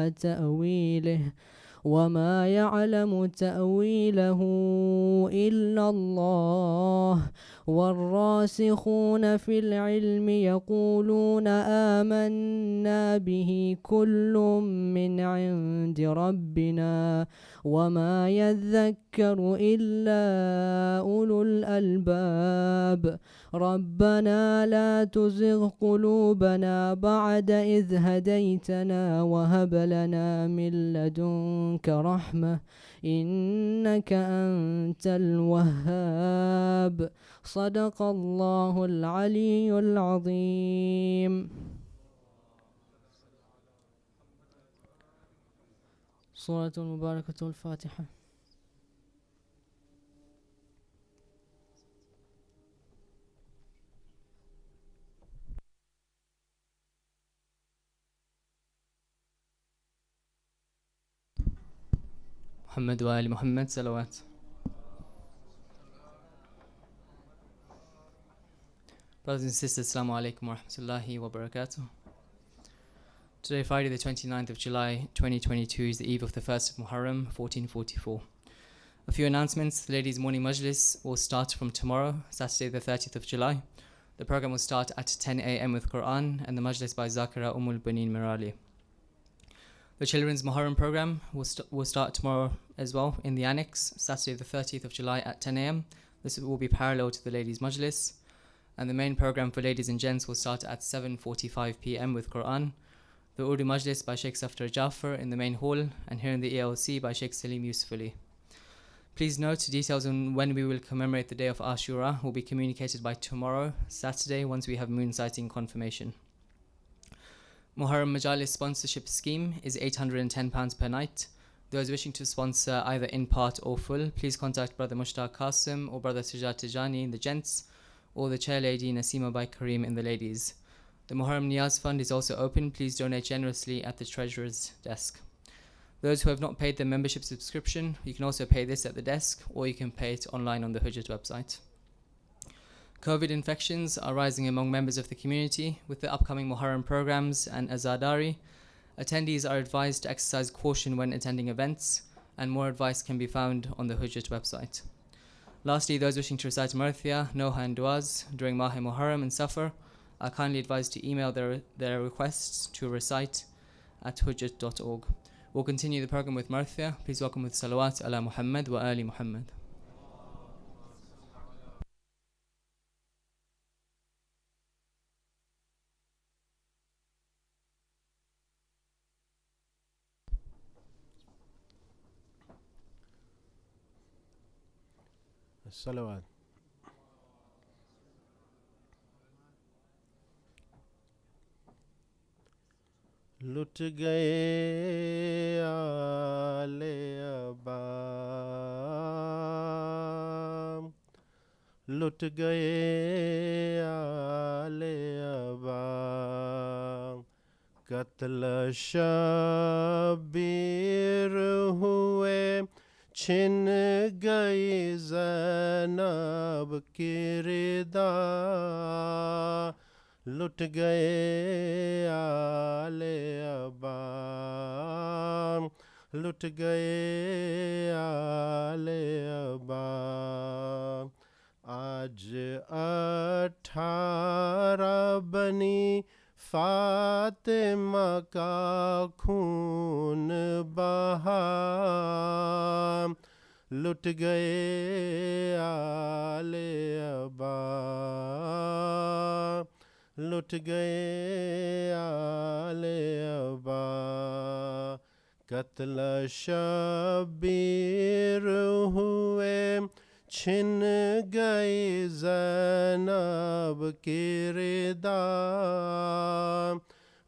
تأويله وما يعلم تأويله إلا الله والراسخون في العلم يقولون آمنا به كل من عند ربنا وما يذكر إلا أولو الألباب ربنا لا تزغ قلوبنا بعد إذ هديتنا وهب لنا من لدنك رحمة إنك أنت الوهاب صدق الله العلي العظيم. سورة المباركة الفاتحة. محمد وآل Muhammad salawat. Brothers and sisters, Assalamu alaikum wa rahmatullahi wa barakatuh. Today, Friday the 29th of July 2022 is the eve of the 1st of Muharram 1444. A few announcements. The ladies' morning Majlis will start from tomorrow, Saturday the 30th of July. The program will start at 10 a.m. with Quran and the Majlis by Zakira Banin Mirali. The children's Muharram program will start tomorrow as well in the annex, Saturday the 30th of July at 10 a.m. This will be parallel to the ladies' Majlis. And the main program for ladies and gents will start at 7:45 p.m. with Quran. The Urdu Majlis by Sheikh Jafar in the main hall, and here in the ALC by Sheikh Salim Yusufali. Please note, details on when we will commemorate the day of Ashura will be communicated by tomorrow, Saturday, once we have moon sighting confirmation. Muharram Majalis sponsorship scheme is £810 per night. Those wishing to sponsor either in part or full, please contact Brother Mushtaq Qasim or Brother Sujat Tijani in the gents, or the chair lady Nasima by Kareem in the ladies. The Muharram Niyaz Fund is also open. Please donate generously at the Treasurer's desk. Those who have not paid their membership subscription, you can also pay this at the desk, or you can pay it online on the Hujjat website. COVID infections are rising among members of the community. With the upcoming Muharram programs and Azadari, attendees are advised to exercise caution when attending events, and more advice can be found on the Hujjat website. Lastly, those wishing to recite Marthia, Noha and Duaz during Mahe Muharram and Safar are kindly advised to email their requests to recite@hujjat.org. We'll continue the program with Marthia. Please welcome with salawat ala Muhammad wa ali Muhammad. Salawat. लुट गए आले अबा, लुट गए आले अबा, कत्ल शबीर हुए, छिन गई ज़ैनब की रिदा, लुट गए आले अबा, लुट गए आले अबा। आज 18 बनी फातिमा का खून बहा, लुट गए आले अबा, लुट गए आले अबा, कत्ल शबीर हुए, छिन गई ज़ैनब की रिदा,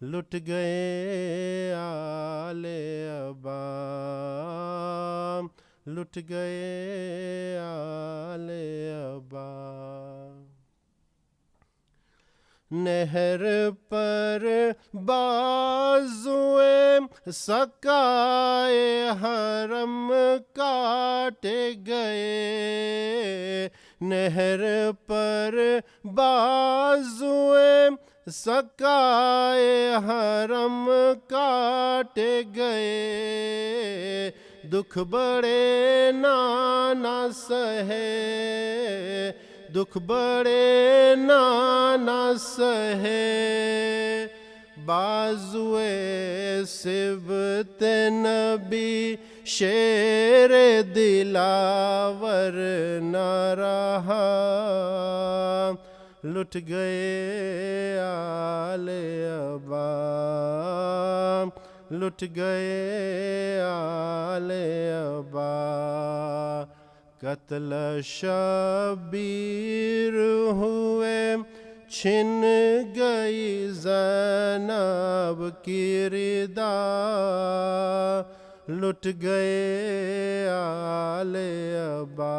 लुट गए आले अबा, लुट गए आले अबा। नहर पर बाजुए सकाए हरम काटे गए, नहर पर बाजुए سکائے حرم کاٹ گئے دکھ بڑے نانا سہے دکھ بڑے نانا سہے بازوئے سبت نبی شیر دلاور نہ رہا لٹ گئے آل ابا لٹ گئے آل ابا قتل شبیر ہوئے چھن گئی زینب کی ردا لٹ گئے آل ابا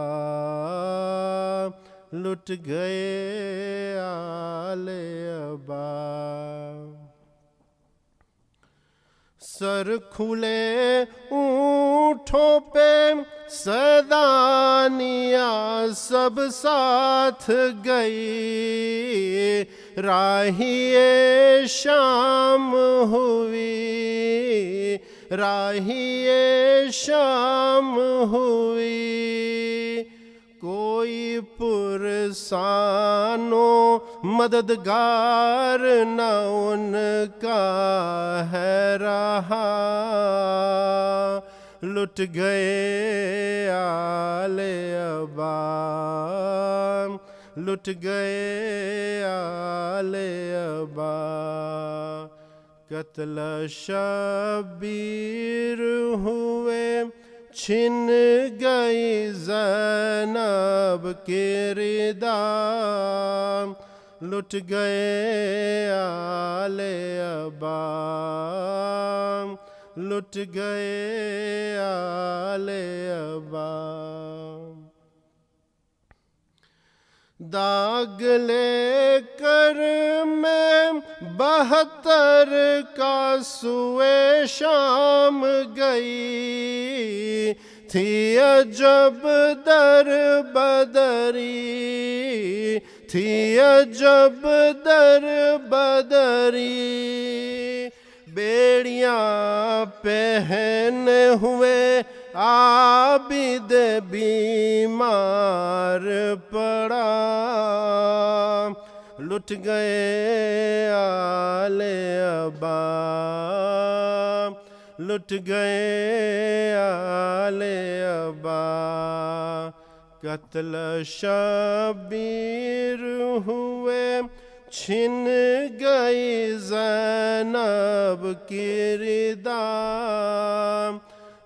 لٹ گئے آل ابا سر کھلے اونٹوں پہ سیدانیاں سب ساتھ گئی راہیے شام ہوئی راہیے شام ہوئی کوئی پرسانو مددگار نہ ان کا ہے رہا لٹ گئے آل ابا لٹ گئے آل ابا قتل شبیر ہوئے چھن گئی زینب کی ردا لٹ گئے آل ابا لٹ گئے آل ابا داغ لے کر میں 72 کا سوئے شام گئی تھی عجب در بدری تھی عجب در بدری بیڑیاں پہنے ہوئے عابد بیمار پڑا لٹ گئے آل ابا لٹ گئے آل ابا قتل شبیر ہوئے چھن گئی زینب کی ردا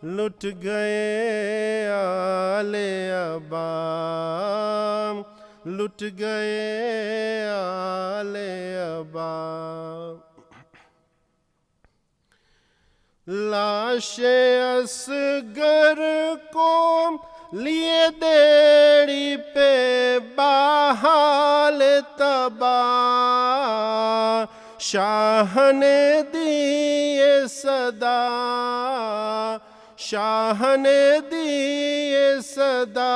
لٹ گئے آل ابا لٹ گئے آل ابا لاش اصغر کو لیے دیڑی پہ بحال تباہ شاہ نے دیے صدا شاہ نے دیے صدا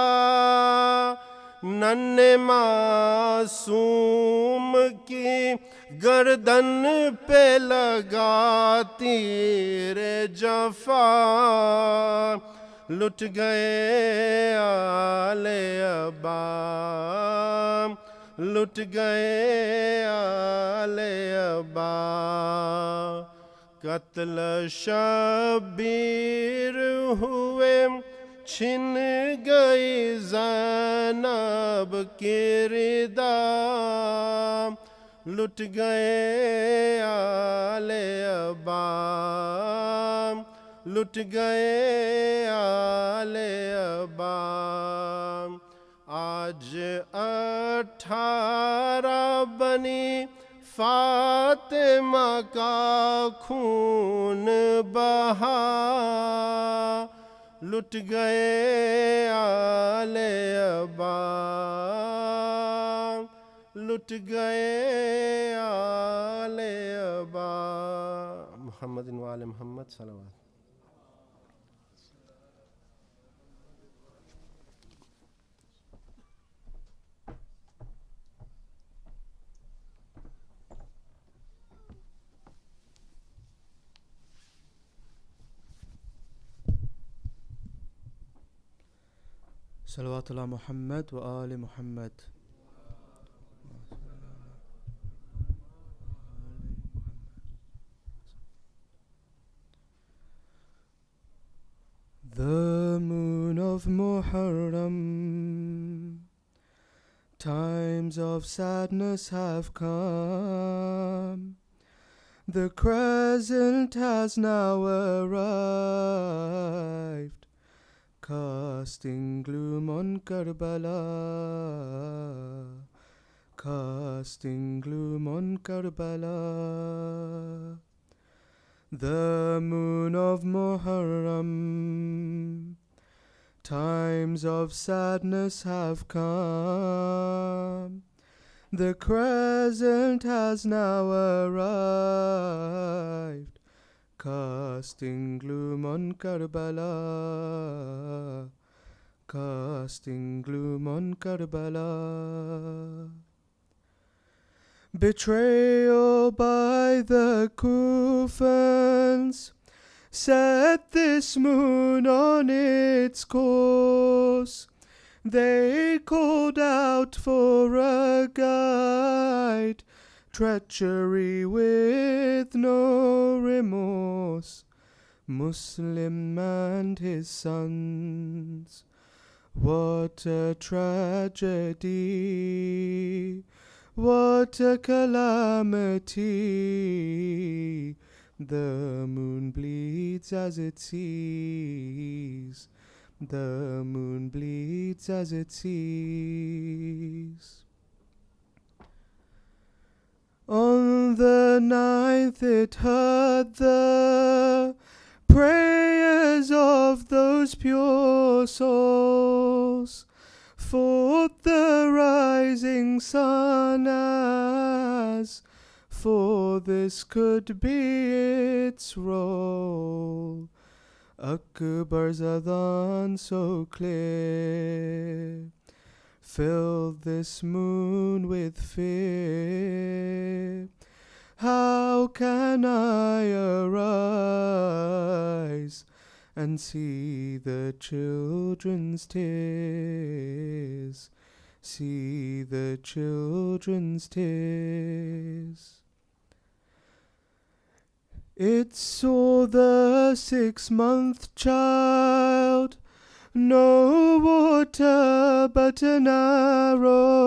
نن معصوم کی گردن پہ لگا تیر جفا لٹ گئے آل ابا لٹ گئے آل ابا قتل شبیر ہوئے چھن گئی زینب کی ردا لٹ گئے آل ابا لٹ گئے آل ابا آج 18 بنی فاطمہ کا خون بہا لٹ گئے آل ابا لٹ گئے آل ابا محمد و آل محمد صلوات صلوات الله محمد وآل محمد. The moon of Muharram, times of sadness have come. The crescent has now arrived, casting gloom on Karbala, casting gloom on Karbala. The moon of Muharram, times of sadness have come. The crescent has now arrived, casting gloom on Karbala, casting gloom on Karbala. Betrayal by the Kufans set this moon on its course. They called out for a guide, treachery with no remorse. Muslim and his sons, what a tragedy, what a calamity. The moon bleeds as it sees, the moon bleeds as it sees. On the 9th it heard the prayers of those pure souls, fought the rising sun as for this could be its role. Akbar's adhan so clear filled this moon with fear. How can I arise and see the children's tears, see the children's tears? It saw the 6-month child, no water but an arrow.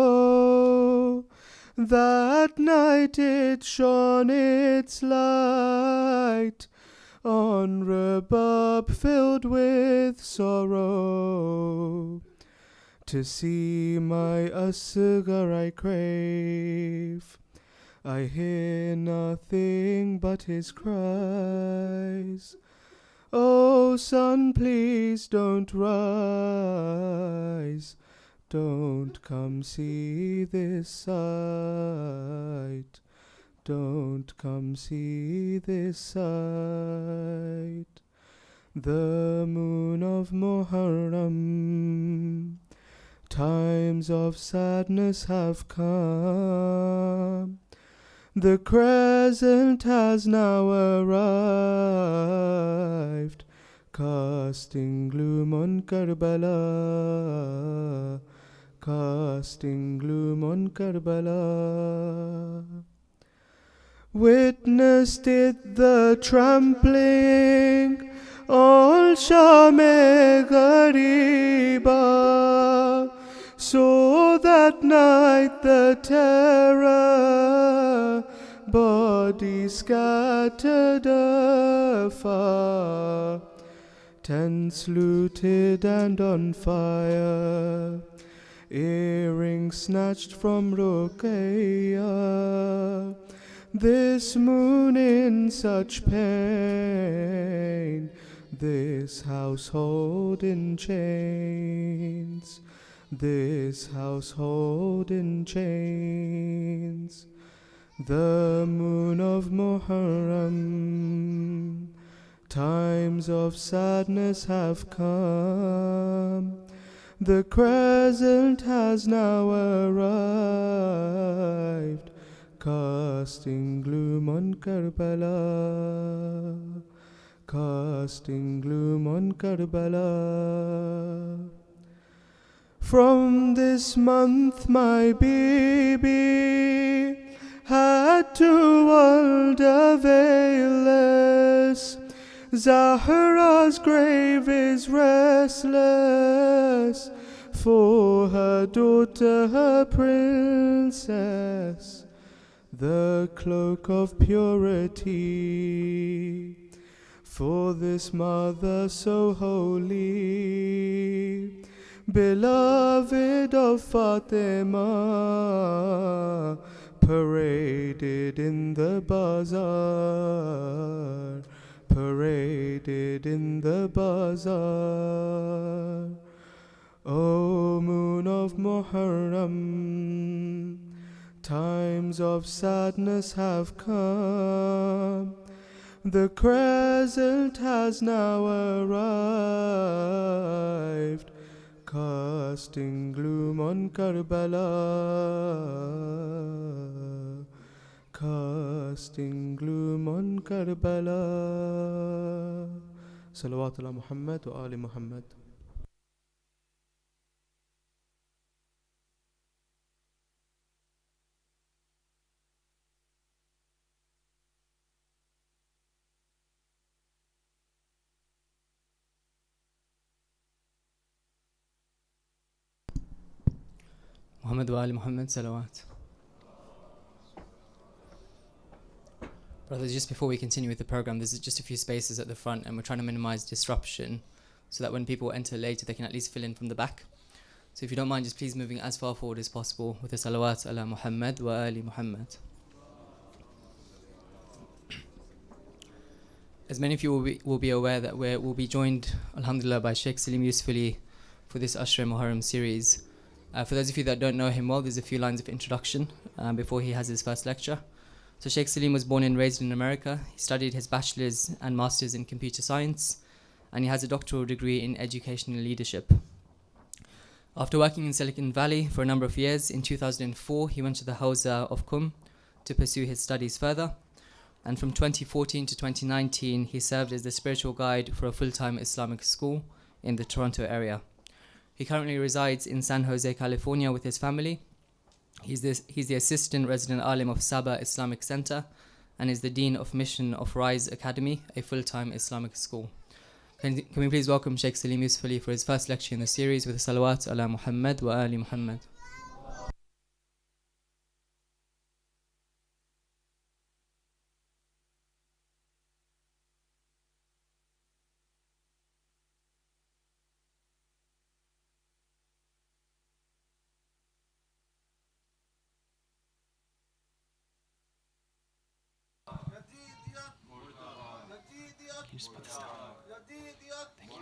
That night it shone its light on Rabab filled with sorrow. To see my Asghar I crave, I hear nothing but his cries. Oh son, please don't rise, don't come see this sight, don't come see this sight. The moon of Muharram, times of sadness have come. The crescent has now arrived, casting gloom on Karbala, casting gloom on Karbala. Witnessed it the trampling on Sham-e-Ghariba, saw that night the terror, bodies scattered afar, tents looted and on fire, earrings snatched from Ruqayya. This moon in such pain, this household in chains, this household in chains. The moon of Muharram, times of sadness have come. The crescent has now arrived, casting gloom on Karbala, casting gloom on Karbala. From this month my baby had to world availless. Zahra's grave is restless for her daughter, her princess, the cloak of purity. For this mother so holy, beloved of Fatima, paraded in the bazaar, paraded in the bazaar. O moon of Muharram, times of sadness have come. The crescent has now arrived, casting gloom on Karbala, casting gloom on Karbala. Salawatullah Muhammad wa Ali Muhammad. Muhammad wa Ali Muhammad, salawat. Brothers, just before we continue with the program, there's just a few spaces at the front and we're trying to minimize disruption so that when people enter later, they can at least fill in from the back. So if you don't mind, just please moving as far forward as possible with the salawat ala Muhammad wa Ali Muhammad. As many of you will be aware that we'll be joined, alhamdulillah, by Sheikh Salim Yusufali for this Ashra-e-Muharram series. For those of you that don't know him well, there's a few lines of introduction before he has his first lecture. So Sheikh Salim was born and raised in America. He studied his bachelor's and master's in computer science, and he has a doctoral degree in educational leadership. After working in Silicon Valley for a number of years, in 2004 he went to the Hawza of Qum to pursue his studies further. And from 2014 to 2019 he served as the spiritual guide for a full-time Islamic school in the Toronto area. He currently resides in San Jose, California with his family. He's the assistant resident alim of Sabah Islamic Center and is the dean of mission of Rise Academy, a full-time Islamic school. Can we please welcome Sheikh Salim Yusufali for his first lecture in the series with the salawat ala Muhammad wa Ali Muhammad. Just put this down. Thank you.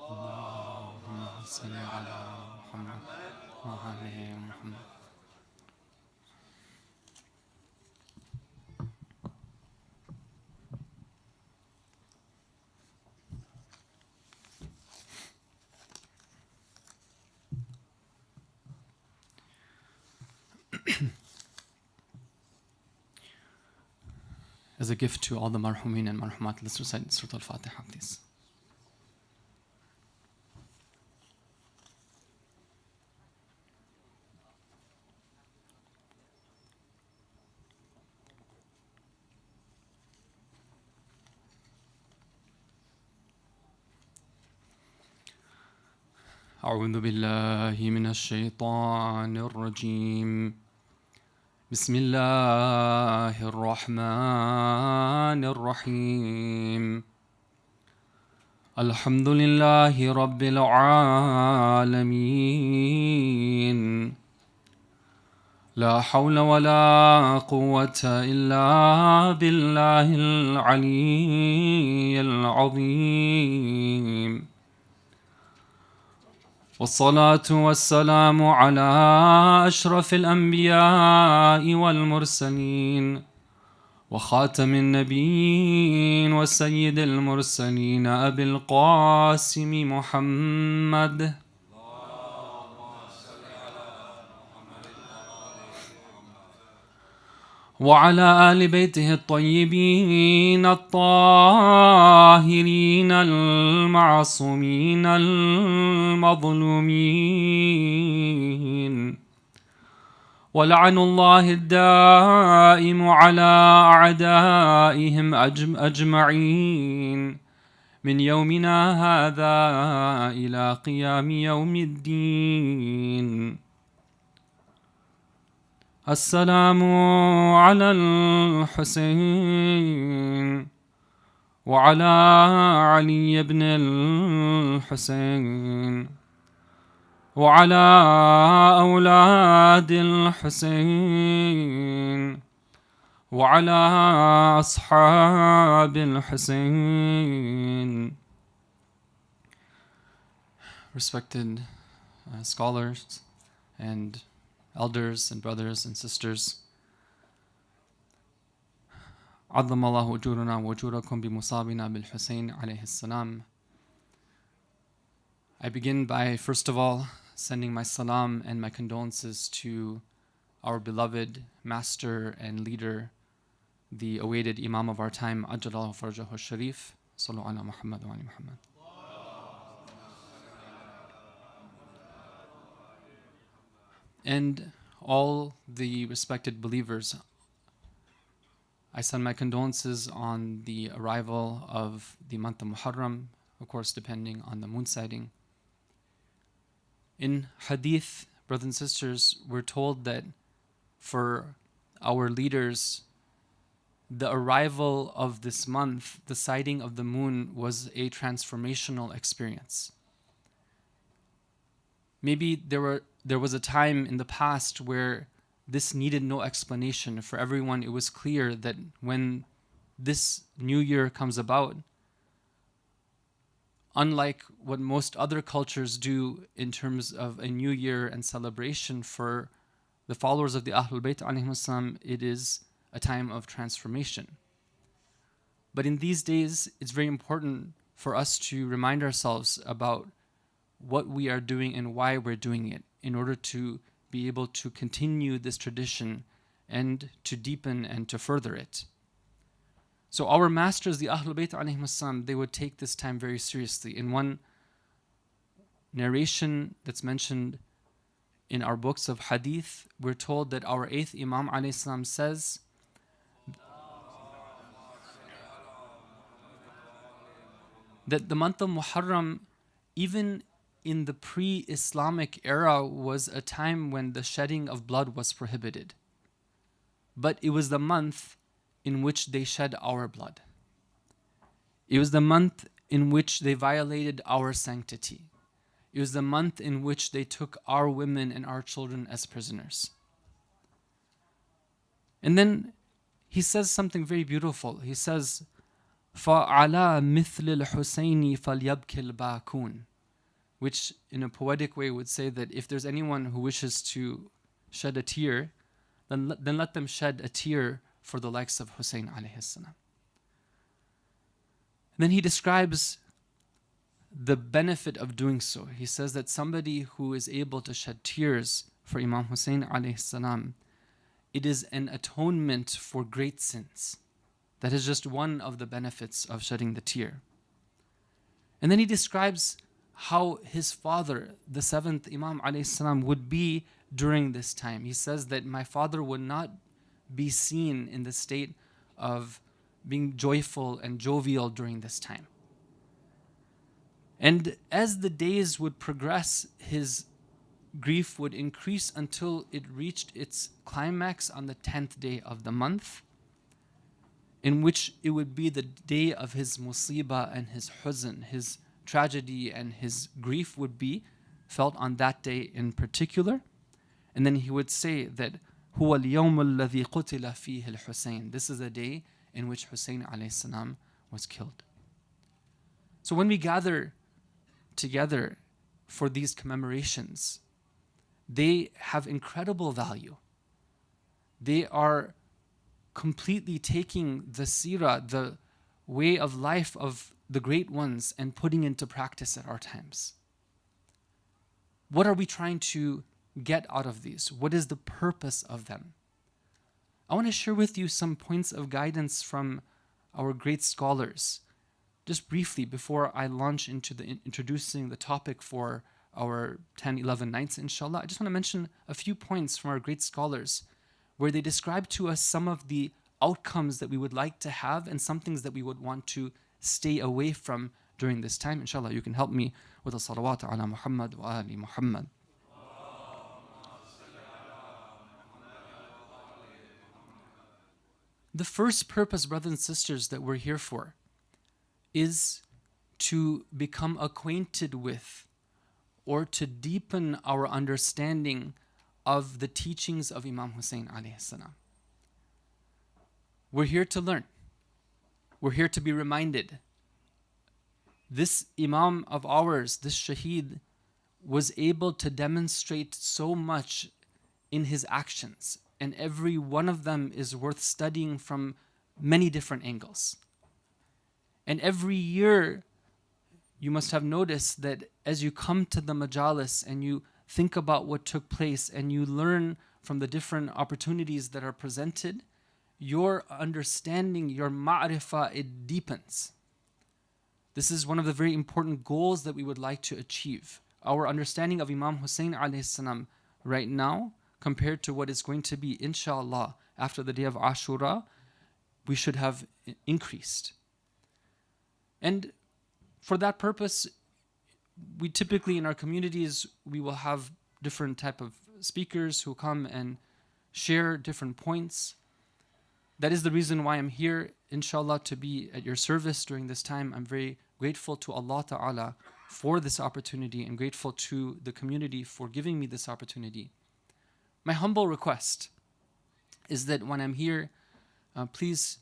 اللهم صل على محمد وعلى محمد. As a gift to all the marhumin and marhumat, let's recite Surah Al-Fatiha, please. أعوذ بالله من الشيطان الرجيم. بسم الله الرحمن الرحيم. الحمد لله رب العالمين. لا حول ولا قوة إلا بالله العلي العظيم. والصلاة والسلام على أشرف الأنبياء والمرسلين وخاتم النبيين وسيد المرسلين أبي القاسم محمد. وعلى آل بيته الطيبين الطاهرين المعصومين المظلومين ولعن الله الدائم على أعدائهم أجمعين من يومنا هذا إلى قيام يوم الدين. السلام على الحسين وعلى علي بن الحسين وعلى أولاد الحسين وعلى أصحاب الحسين. Respected scholars and elders and brothers and sisters, عظم الله أجورنا وأجوركم بمصابنا بالحسين عليه السلام. I begin by, first of all, sending my salam and my condolences to our beloved master and leader, the awaited Imam of our time, Ajjalallahu Farjahu Sharif. Sallu ala Muhammad wa ali Muhammad. And all the respected believers, I send my condolences on the arrival of the month of Muharram, of course depending on the moon sighting. In Hadith, brothers and sisters, we're told that for our leaders, the arrival of this month, the sighting of the moon, was a transformational experience. Maybe there was a time in the past where this needed no explanation. For everyone, it was clear that when this new year comes about, unlike what most other cultures do in terms of a new year and celebration, for the followers of the Ahlul Bayt alayhimus salam, it is a time of transformation. But in these days, it's very important for us to remind ourselves about what we are doing and why we're doing it, in order to be able to continue this tradition and to deepen and to further it. So our masters, the Ahlul Bayt alayhimus salam, they would take this time very seriously. In one narration that's mentioned in our books of hadith, we're told that our 8th Imam alayhi salam says that the month of Muharram, even in the pre-Islamic era, was a time when the shedding of blood was prohibited. But it was the month in which they shed our blood. It was the month in which they violated our sanctity. It was the month in which they took our women and our children as prisoners. And then he says something very beautiful. He says, فَعَلَى مِثْلِ الْحُسَيْنِ فَلْيَبْكِ الْبَاكُونَ, which in a poetic way would say that if there's anyone who wishes to shed a tear, then let them shed a tear for the likes of Hussein alayhi salam. Then he describes the benefit of doing so. He says that somebody who is able to shed tears for Imam Hussein alayhi salam, it is an atonement for great sins. That is just one of the benefits of shedding the tear. And then he describes how his father, the 7th Imam alayhi salam, would be during this time. He says that my father would not be seen in the state of being joyful and jovial during this time. And as the days would progress, his grief would increase until it reached its climax on the 10th day of the month, in which it would be the day of his musibah and his huzn, his tragedy and his grief would be felt on that day in particular. And then he would say that هو اليوم الذي قتل فيه الحسين. This is the day in which Hussein alayhi salam was killed. So when we gather together for these commemorations, they have incredible value. They are completely taking the seerah, the way of life of the great ones, and putting into practice at our times. What are we trying to get out of these? What is the purpose of them? I want to share with you some points of guidance from our great scholars. Just briefly, before I launch into introducing the topic for our 10, 11 nights, inshallah, I just want to mention a few points from our great scholars where they describe to us some of the outcomes that we would like to have and some things that we would want to stay away from during this time. Inshallah, you can help me with a salawat ala Muhammad wa ali Muhammad. The first purpose, brothers and sisters, that we're here for is to become acquainted with or to deepen our understanding of the teachings of Imam Hussein alayhi salam. We're here to learn. We're here to be reminded. This Imam of ours, this Shaheed, was able to demonstrate so much in his actions, and every one of them is worth studying from many different angles. And every year, you must have noticed that as you come to the Majalis and you think about what took place and you learn from the different opportunities that are presented, your understanding, your ma'rifah, it deepens. This is one of the very important goals that we would like to achieve. Our understanding of Imam Hussein alayhi salam right now, compared to what is going to be, inshallah, after the day of Ashura, we should have increased. And for that purpose, we typically in our communities, we will have different type of speakers who come and share different points. That is the reason why I'm here, inshallah, to be at your service during this time. I'm very grateful to Allah Ta'ala for this opportunity and grateful to the community for giving me this opportunity. My humble request is that when I'm here, please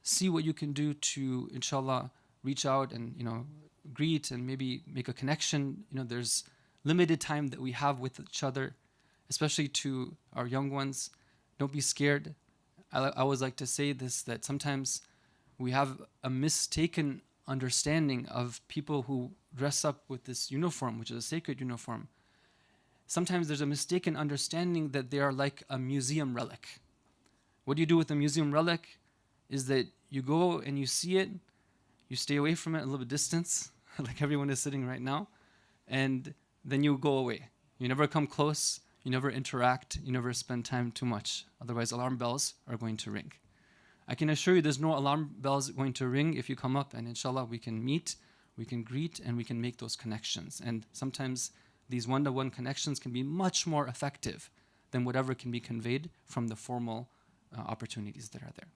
see what you can do to, inshallah, reach out and, greet and maybe make a connection. There's limited time that we have with each other, especially to our young ones. Don't be scared. I always like to say this, that sometimes we have a mistaken understanding of people who dress up with this uniform, which is a sacred uniform. Sometimes there's a mistaken understanding that they are like a museum relic. What do you do with a museum relic is that you go and you see it, you stay away from it a little bit distance, like everyone is sitting right now, and then you go away. You never come close, you never interact, you never spend time too much. Otherwise, alarm bells are going to ring. I can assure you there's no alarm bells going to ring if you come up, and inshallah we can meet, we can greet, and we can make those connections. And sometimes these one-to-one connections can be much more effective than whatever can be conveyed from the formal opportunities that are there.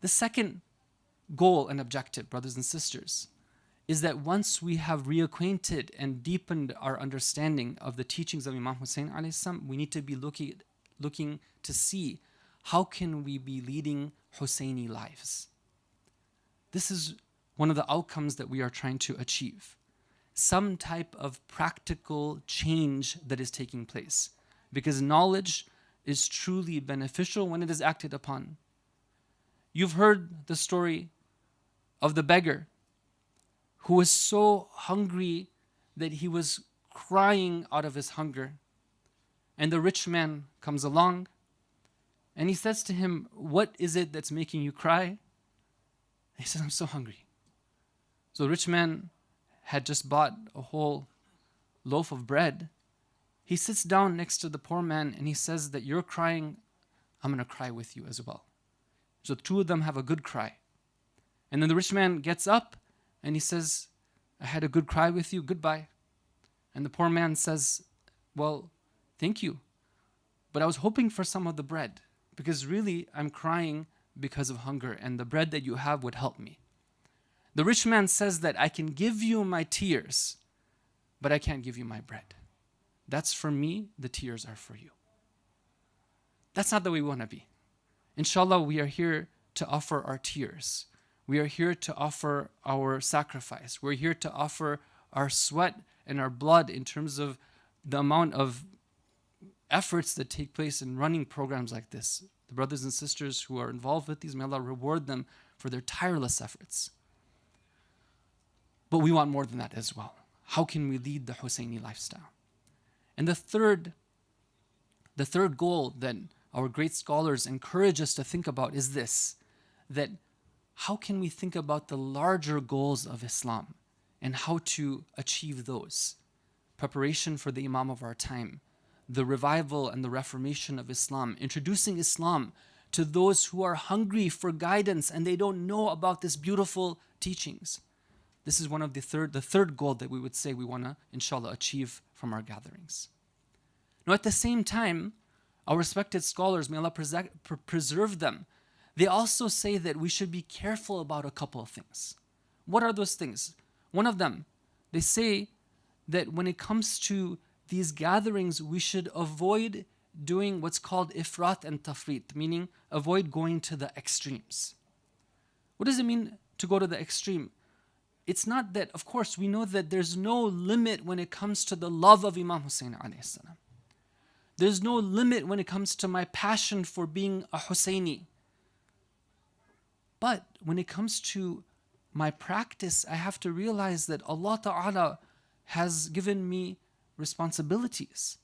The second goal and objective, brothers and sisters, is that once we have reacquainted and deepened our understanding of the teachings of Imam Hussein alayhi salam, we need to be looking to see how can we be leading Husseini lives. This is one of the outcomes that we are trying to achieve. Some type of practical change that is taking place, because knowledge is truly beneficial when it is acted upon. You've heard the story of the beggar who was so hungry that he was crying out of his hunger. And the rich man comes along and he says to him, "What is it that's making you cry?" He says, "I'm so hungry." So the rich man had just bought a whole loaf of bread. He sits down next to the poor man and he says that you're crying, I'm going to cry with you as well. So the two of them have a good cry. And then the rich man gets up and he says, "I had a good cry with you, goodbye." And the poor man says, "Well, thank you, but I was hoping for some of the bread, because really I'm crying because of hunger and the bread that you have would help me." The rich man says that I can give you my tears, but I can't give you my bread. That's for me, the tears are for you. That's not the way we want to be. Inshallah, we are here to offer our tears. We are here to offer our sacrifice. We're here to offer our sweat and our blood in terms of the amount of efforts that take place in running programs like this. The brothers and sisters who are involved with these, may Allah reward them for their tireless efforts. But we want more than that as well. How can we lead the Husseini lifestyle? And the third goal that our great scholars encourage us to think about is this, that how can we think about the larger goals of Islam and how to achieve those? Preparation for the Imam of our time, the revival and the reformation of Islam, introducing Islam to those who are hungry for guidance and they don't know about this beautiful teachings. This is one of the third goal that we would say we want to, inshallah, achieve from our gatherings. Now, at the same time, our respected scholars, may Allah preserve them, they also say that we should be careful about a couple of things. What are those things? One of them, they say that when it comes to these gatherings, we should avoid doing what's called ifrat and tafrit, meaning avoid going to the extremes. What does it mean to go to the extreme? It's not that, of course, we know that there's no limit when it comes to the love of Imam Hussein alayhi salam. There's no limit when it comes to my passion for being a Husseini. But when it comes to my practice, I have to realize that Allah Ta'ala has given me responsibilities.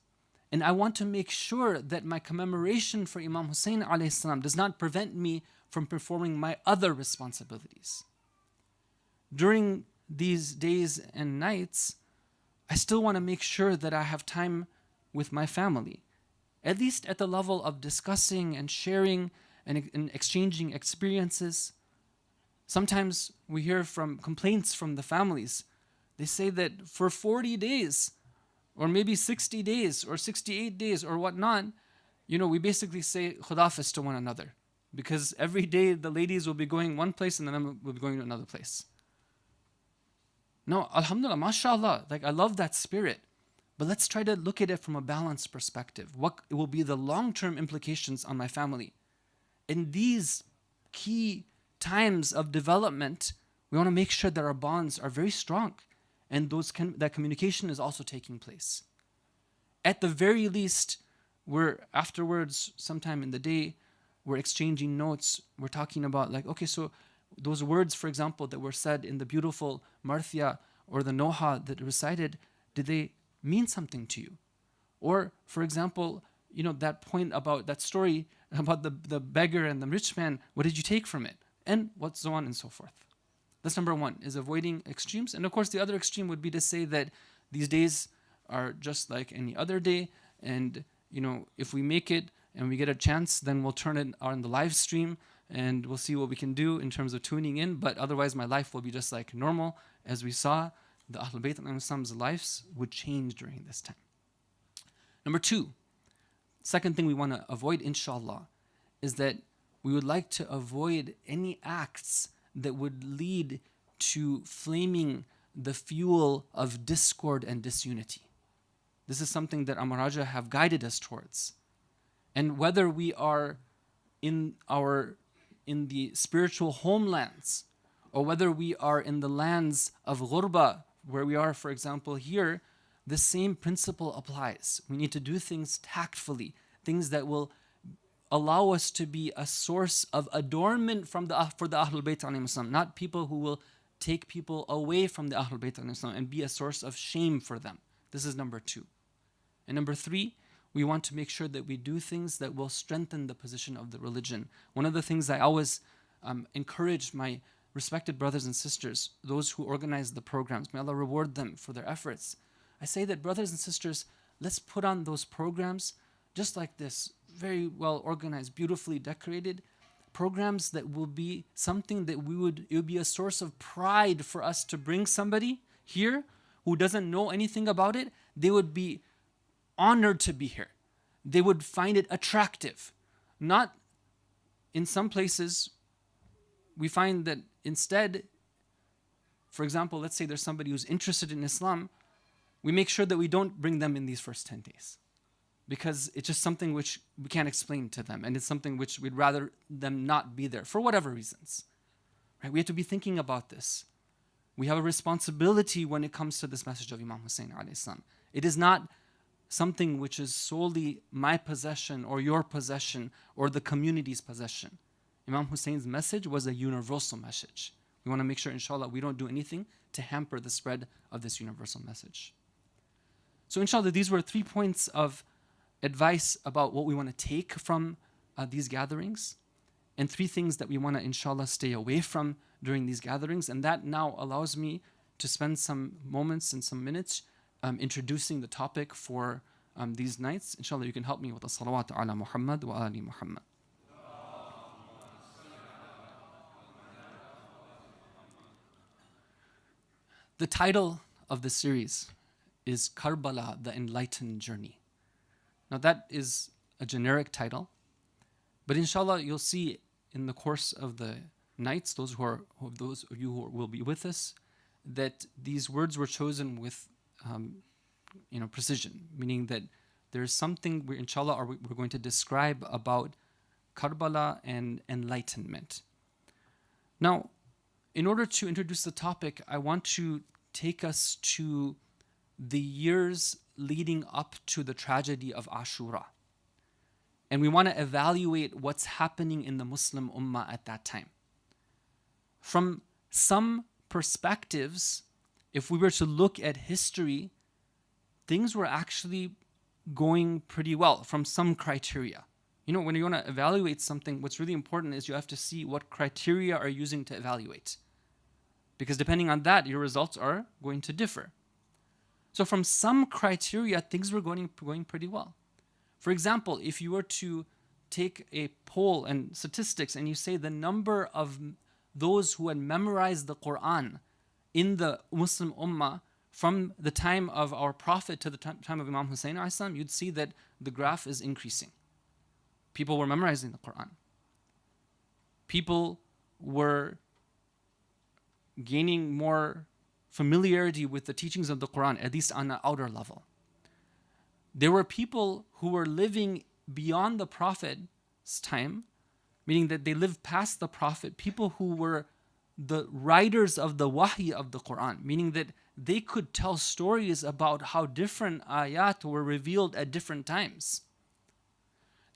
And I want to make sure that my commemoration for Imam Hussein alayhi salam does not prevent me from performing my other responsibilities. During these days and nights, I still want to make sure that I have time with my family, at least at the level of discussing and sharing and exchanging experiences. Sometimes we hear from complaints from the families. They say that for 40 days, or maybe 60 days, or 68 days, or whatnot, we basically say khudafis to one another. Because every day the ladies will be going one place and the men will be going to another place. Now, alhamdulillah, mashallah, I love that spirit. But let's try to look at it from a balanced perspective. What will be the long-term implications on my family? In these key times of development, we want to make sure that our bonds are very strong and that communication is also taking place. At the very least, we're afterwards, sometime in the day, we're exchanging notes. We're talking about okay, so those words, for example, that were said in the beautiful Marthia or the Noha that recited, did they mean something to you? Or, for example, that point about that story about the beggar and the rich man, what did you take from it? And so on and so forth. That's number one, is avoiding extremes. And of course, the other extreme would be to say that these days are just like any other day. And, if we make it and we get a chance, then we'll turn it on the live stream and we'll see what we can do in terms of tuning in. But otherwise, my life will be just like normal. As we saw, the Ahlul Bayt and Islam's lives would change during this time. Number two, second thing we want to avoid, inshallah, is that we would like to avoid any acts that would lead to flaming the fuel of discord and disunity. This is something that Amaraja have guided us towards. And whether we are in the spiritual homelands, or whether we are in the lands of ghurba, where we are, for example, here, the same principle applies. We need to do things tactfully, things that will allow us to be a source of adornment for the Ahlul Bayt alayhim salam, not people who will take people away from the Ahlul Bayt alayhim salam and be a source of shame for them. This is number two. And number three, we want to make sure that we do things that will strengthen the position of the religion. One of the things I always encourage my respected brothers and sisters, those who organize the programs, may Allah reward them for their efforts. I say that, brothers and sisters, let's put on those programs just like this, very well organized, beautifully decorated programs that will be something that it would be a source of pride for us to bring somebody here who doesn't know anything about it. They would be honored to be here. They would find it attractive. Not in some places, we find that instead, for example, let's say there's somebody who's interested in Islam, we make sure that we don't bring them in these first 10 days. Because it's just something which we can't explain to them, and it's something which we'd rather them not be there for whatever reasons. Right? We have to be thinking about this. We have a responsibility when it comes to this message of Imam Hussein alayhi salam. It is not something which is solely my possession or your possession or the community's possession. Imam Hussein's message was a universal message. We want to make sure, inshallah, we don't do anything to hamper the spread of this universal message. So inshallah, these were 3 points of advice about what we want to take from these gatherings, and 3 things that we want to, inshallah, stay away from during these gatherings. And that now allows me to spend some moments and some minutes introducing the topic for these nights. Inshallah, you can help me with the salawat ala Muhammad wa ali Muhammad. The title of the series is Karbala, the Enlightened Journey. Now that is a generic title, but inshallah you'll see in the course of the nights, those of you who will be with us, that these words were chosen with precision, meaning that there's something we're going to describe about Karbala and enlightenment. Now, in order to introduce the topic, I want to take us to the years leading up to the tragedy of Ashura. And we want to evaluate what's happening in the Muslim Ummah at that time. From some perspectives, if we were to look at history, things were actually going pretty well from some criteria. You know, when you want to evaluate something, what's really important is you have to see what criteria are you using to evaluate. Because depending on that, your results are going to differ. So from some criteria, things were going pretty well. For example, if you were to take a poll and statistics and you say the number of those who had memorized the Quran in the Muslim Ummah from the time of our Prophet to the time of Imam Hussein, you'd see that the graph is increasing. People were memorizing the Quran. People were gaining more familiarity with the teachings of the Quran, at least on an outer level. There were people who were living beyond the Prophet's time, meaning that they lived past the Prophet, people who were the writers of the wahi of the Quran, meaning that they could tell stories about how different ayat were revealed at different times.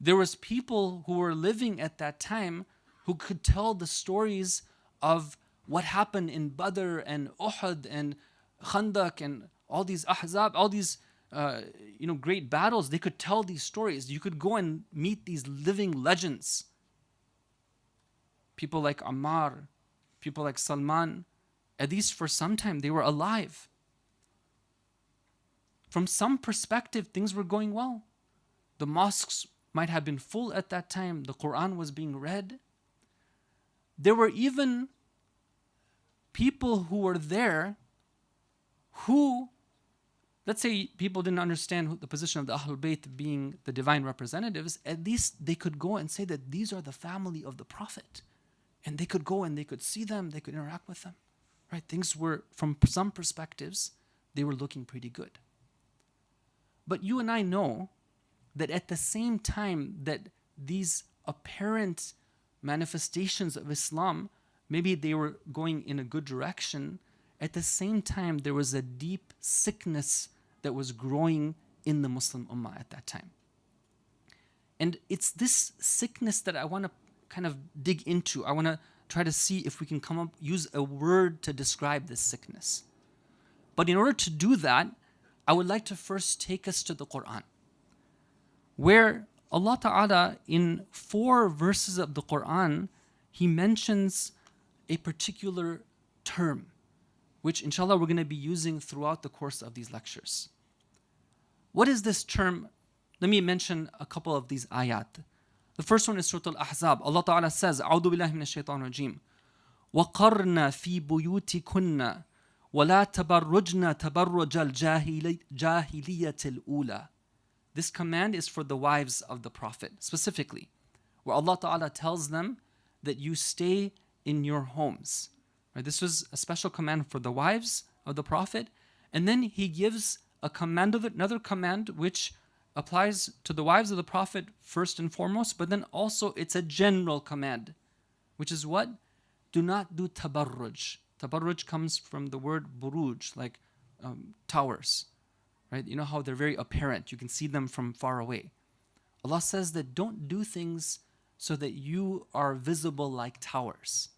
There was people who were living at that time who could tell the stories of what happened in Badr and Uhud and Khandaq and all these Ahzab, all these great battles. They could tell these stories. You could go and meet these living legends. People like Ammar, people like Salman, at least for some time, they were alive. From some perspective, things were going well. The mosques might have been full at that time. The Quran was being read. There were even people who were there who, let's say people didn't understand the position of the Ahlul Bayt being the divine representatives, at least they could go and say that these are the family of the Prophet. And they could go and they could see them, they could interact with them. Right? Things were, from some perspectives, they were looking pretty good. But you and I know that at the same time that these apparent manifestations of Islam, maybe they were going in a good direction, at the same time there was a deep sickness that was growing in the Muslim Ummah at that time. And it's this sickness that I want to kind of dig into. I want to try to see if we can use a word to describe this sickness. But in order to do that, I would like to first take us to the Quran, where Allah Ta'ala, in 4 verses of the Quran, He mentions a particular term, which inshallah we're going to be using throughout the course of these lectures. What is this term? Let me mention a couple of these ayat. The first one is Surah Al-Ahzab. Allah Ta'ala says, أعوذ بالله من الشيطان الرجيم وقرنا في بيوتكن ولا تبرجن تبرج الجاهلية الأولى. This command is for the wives of the Prophet, specifically, where Allah Ta'ala tells them that you stay in your homes. Right? This was a special command for the wives of the Prophet. And then He gives a command, another command, which applies to the wives of the Prophet first and foremost, but then also it's a general command, which is what? Do not do tabarruj. Tabarruj comes from the word buruj, like towers. Right? You know how they're very apparent. You can see them from far away. Allah says that don't do things so that you are visible like towers.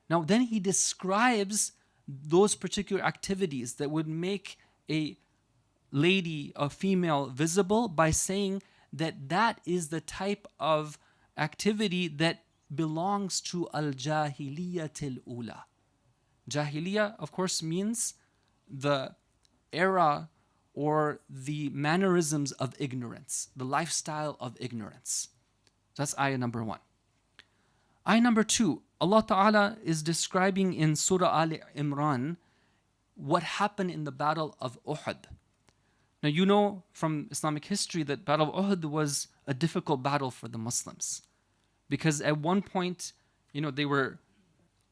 Now then He describes those particular activities that would make a lady, a female, visible by saying that that is the type of activity that belongs to al-jahiliyatil ula. Jahiliyyah, of course, means the era or the mannerisms of ignorance, the lifestyle of ignorance. That's ayah number 1. Ayah number 2, Allah Ta'ala is describing in Surah Al-Imran what happened in the battle of Uhud. Now you know from Islamic history that Battle of Uhud was a difficult battle for the Muslims. Because at one point, they were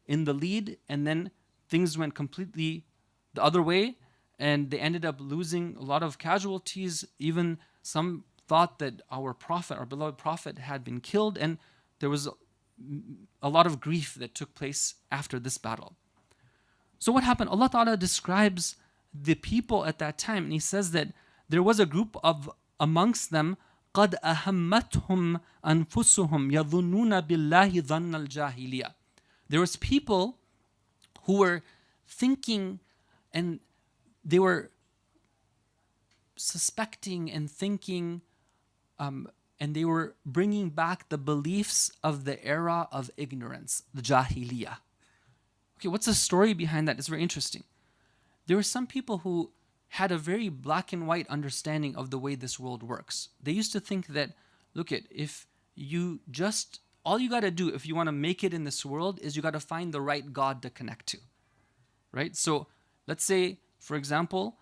in the lead and then things went completely the other way and they ended up losing a lot of casualties. Even some thought that our Prophet, our beloved Prophet, had been killed, and there was a lot of grief that took place after this battle. So what happened? Allah Ta'ala describes the people at that time, and He says that there was a group of amongst them قَدْ أَهَمَّتْهُمْ أَنفُسُهُمْ يَظُنُّونَ بِاللَّهِ ظَنَّ الْجَاهِلِيَةِ. There was people who were thinking and they were suspecting and thinking and they were bringing back the beliefs of the era of ignorance, the Jahiliyyah. Okay, what's the story behind that? It's very interesting. There were some people who had a very black and white understanding of the way this world works. They used to think that, if you just, all you got to do if you want to make it in this world is you got to find the right God to connect to, right? So let's say, for example,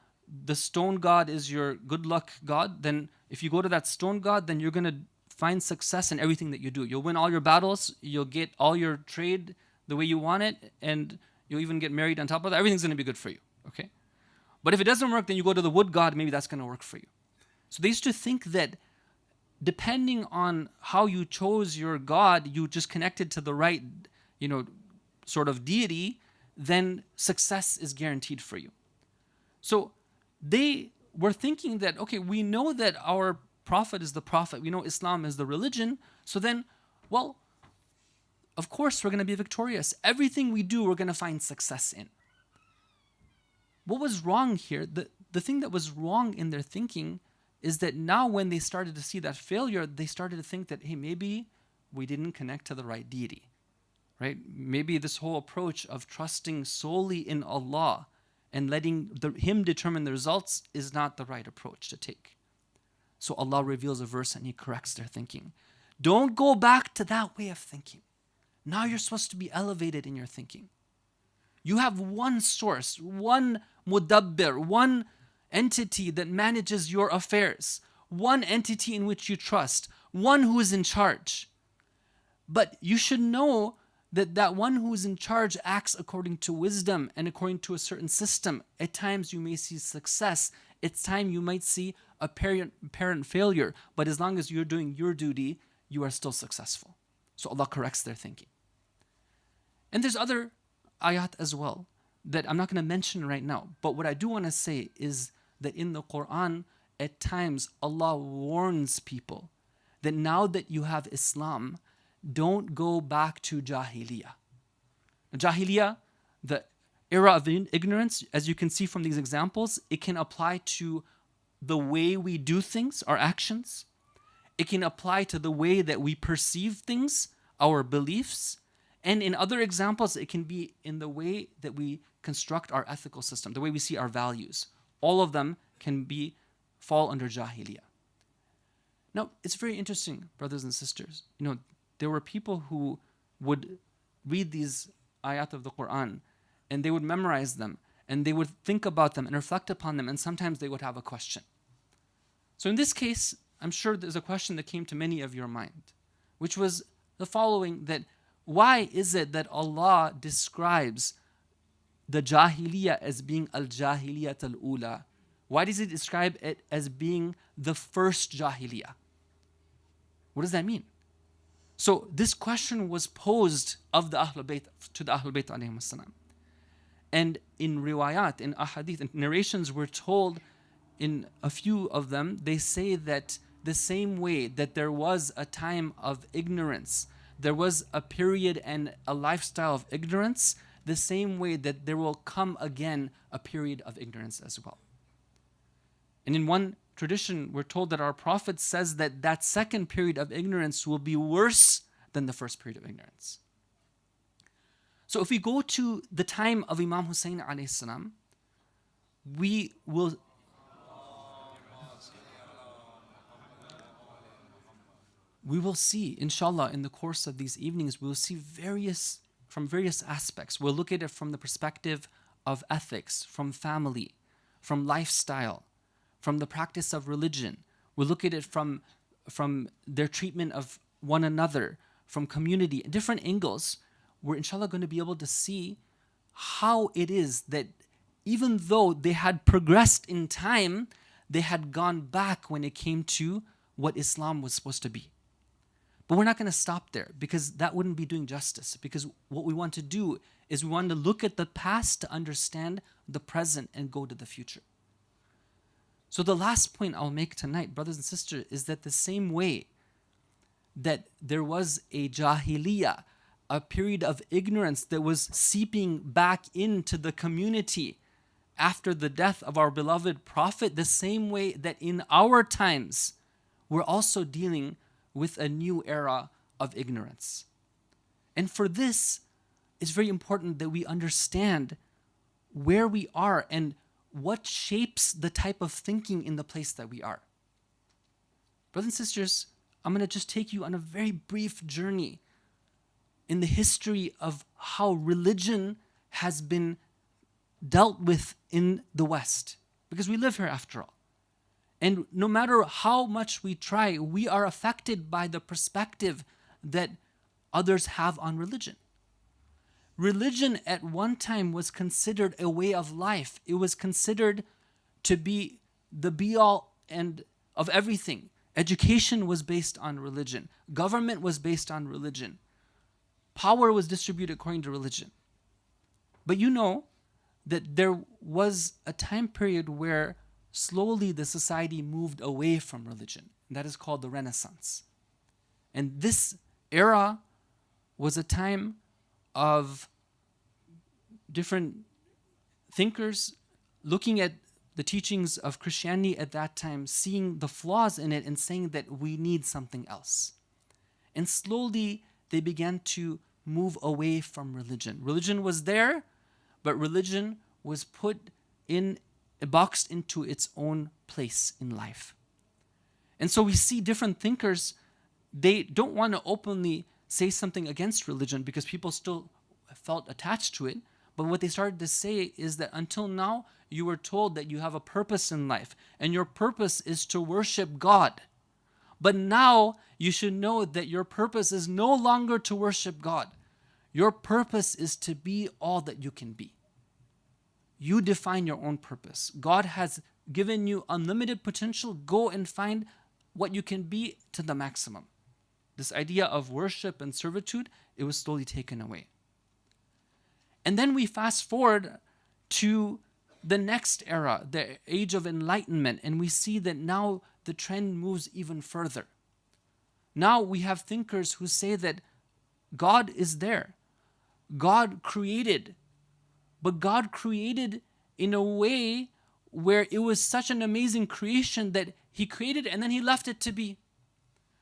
the stone God is your good luck God. Then if you go to that stone God, then you're going to find success in everything that you do. You'll win all your battles. You'll get all your trade the way you want it. And you'll even get married on top of that. Everything's going to be good for you, okay? But if it doesn't work, then you go to the wood god, maybe that's going to work for you. So they used to think that depending on how you chose your god, you just connected to the right, sort of deity, then success is guaranteed for you. So they were thinking that, okay, we know that our prophet is the prophet, we know Islam is the religion, so then, well, of course we're going to be victorious. Everything we do, we're going to find success in. What was wrong here, the thing that was wrong in their thinking is that now when they started to see that failure, they started to think that, hey, maybe we didn't connect to the right deity, right? Maybe this whole approach of trusting solely in Allah and letting Him determine the results is not the right approach to take. So Allah reveals a verse and He corrects their thinking. Don't go back to that way of thinking. Now you're supposed to be elevated in your thinking. You have one source, one mudabbir, one entity that manages your affairs, one entity in which you trust, one who is in charge. But you should know that that one who is in charge acts according to wisdom and according to a certain system. At times you may see success. At times you might see apparent failure. But as long as you're doing your duty, you are still successful. So Allah corrects their thinking. And there's other ayat as well that I'm not going to mention right now. But what I do want to say is that in the Quran, at times Allah warns people that now that you have Islam, don't go back to Jahiliyyah. Jahiliyyah, the era of ignorance, as you can see from these examples, it can apply to the way we do things, our actions. It can apply to the way that we perceive things, our beliefs. And in other examples, it can be in the way that we construct our ethical system, the way we see our values. All of them can fall under Jahiliyyah. Now, it's very interesting, brothers and sisters. There were people who would read these ayat of the Quran and they would memorize them and they would think about them and reflect upon them, and sometimes they would have a question. So in this case, I'm sure there's a question that came to many of your mind, which was the following, that why is it that Allah describes the Jahiliyyah as being al-Jahiliyyat al-Ula? Why does He describe it as being the first Jahiliyyah? What does that mean? So this question was posed of the Ahlul Bayt to the Ahlul Bayt alayhim salam. And in riwayat, in ahadith, in narrations, we're told in a few of them, they say that the same way that there was a time of ignorance, there was a period and a lifestyle of ignorance, the same way that there will come again a period of ignorance as well. And in one tradition, we're told that our Prophet says that that second period of ignorance will be worse than the first period of ignorance. So if we go to the time of Imam Hussein alayhi salam, we will see, inshallah, in the course of these evenings, we'll see from various aspects. We'll look at it from the perspective of ethics, from family, from lifestyle, from the practice of religion. We'll look at it from their treatment of one another, from community, different angles. We're inshallah going to be able to see how it is that even though they had progressed in time, they had gone back when it came to what Islam was supposed to be. But we're not going to stop there, because that wouldn't be doing justice. Because what we want to do is we want to look at the past to understand the present and go to the future. So the last point I'll make tonight, brothers and sisters, is that the same way that there was a jahiliyyah, a period of ignorance that was seeping back into the community after the death of our beloved Prophet, the same way that in our times we're also dealing with a new era of ignorance. And for this, it's very important that we understand where we are and what shapes the type of thinking in the place that we are. Brothers and sisters, I'm going to just take you on a very brief journey in the history of how religion has been dealt with in the West, because we live here after all. And no matter how much we try, we are affected by the perspective that others have on religion. Religion at one time was considered a way of life. It was considered to be the be-all and of everything. Education was based on religion. Government was based on religion. Power was distributed according to religion. But you know that there was a time period where slowly the society moved away from religion. And that is called the Renaissance. And this era was a time of different thinkers looking at the teachings of Christianity at that time, seeing the flaws in it and saying that we need something else. And slowly they began to move away from religion. Religion was there, but religion was boxed into its own place in life. And so we see different thinkers, they don't want to openly say something against religion because people still felt attached to it. But what they started to say is that until now, you were told that you have a purpose in life, and your purpose is to worship God. But now you should know that your purpose is no longer to worship God. Your purpose is to be all that you can be. You define your own purpose. God has given you unlimited potential. Go and find what you can be to the maximum. This idea of worship and servitude, it was slowly taken away. And then we fast forward to the next era, the age of enlightenment, and we see that now the trend moves even further. Now we have thinkers who say that God is there. God created, but God created in a way where it was such an amazing creation that He created and then He left it to be.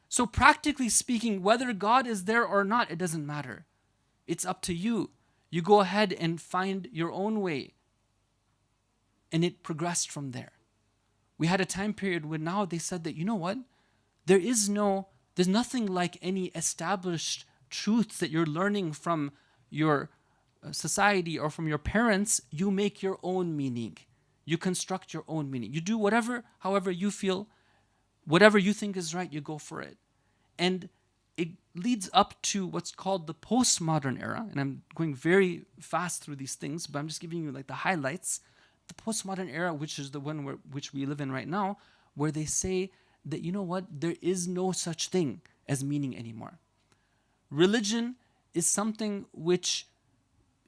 So practically speaking, whether God is there or not, it doesn't matter. It's up to you. You go ahead and find your own way. And it progressed from there. We had a time period where now they said that, you know what? There's nothing like any established truths that you're learning from your society or from your parents. You make your own meaning. You construct your own meaning. You do however you feel, whatever you think is right, you go for it. And it leads up to what's called the postmodern era. And I'm going very fast through these things, but I'm just giving you like the highlights. The postmodern era, which is the one which we live in right now, where they say that, you know what, there is no such thing as meaning anymore. Religion is something which,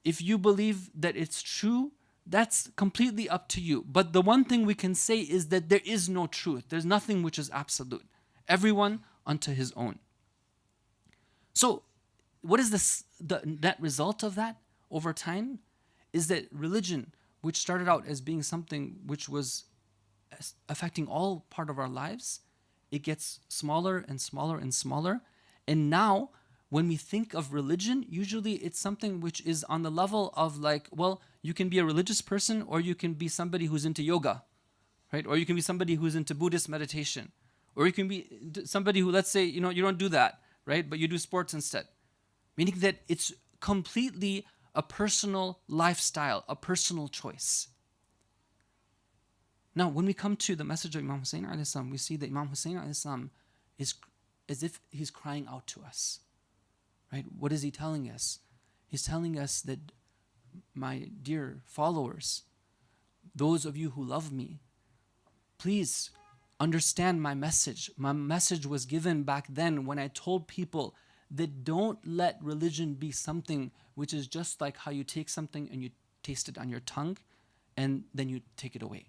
if you believe that it's true, that's completely up to you. But the one thing we can say is that there is no truth. There's nothing which is absolute. Everyone unto his own. So what is the net result of that over time? Is that religion, which started out as being something which was affecting all part of our lives, it gets smaller and smaller and smaller. And now, when we think of religion, usually it's something which is on the level of like, well, you can be a religious person or you can be somebody who's into yoga, right? Or you can be somebody who's into Buddhist meditation. Or you can be somebody who, let's say, you don't do that, right? But you do sports instead. Meaning that it's completely a personal lifestyle, a personal choice. Now, when we come to the message of Imam Hussein alayhi salam, we see that Imam Hussein alayhi salam is as if he's crying out to us. Right? What is he telling us? He's telling us that, my dear followers, those of you who love me, please understand my message. My message was given back then when I told people that don't let religion be something which is just like how you take something and you taste it on your tongue and then you take it away.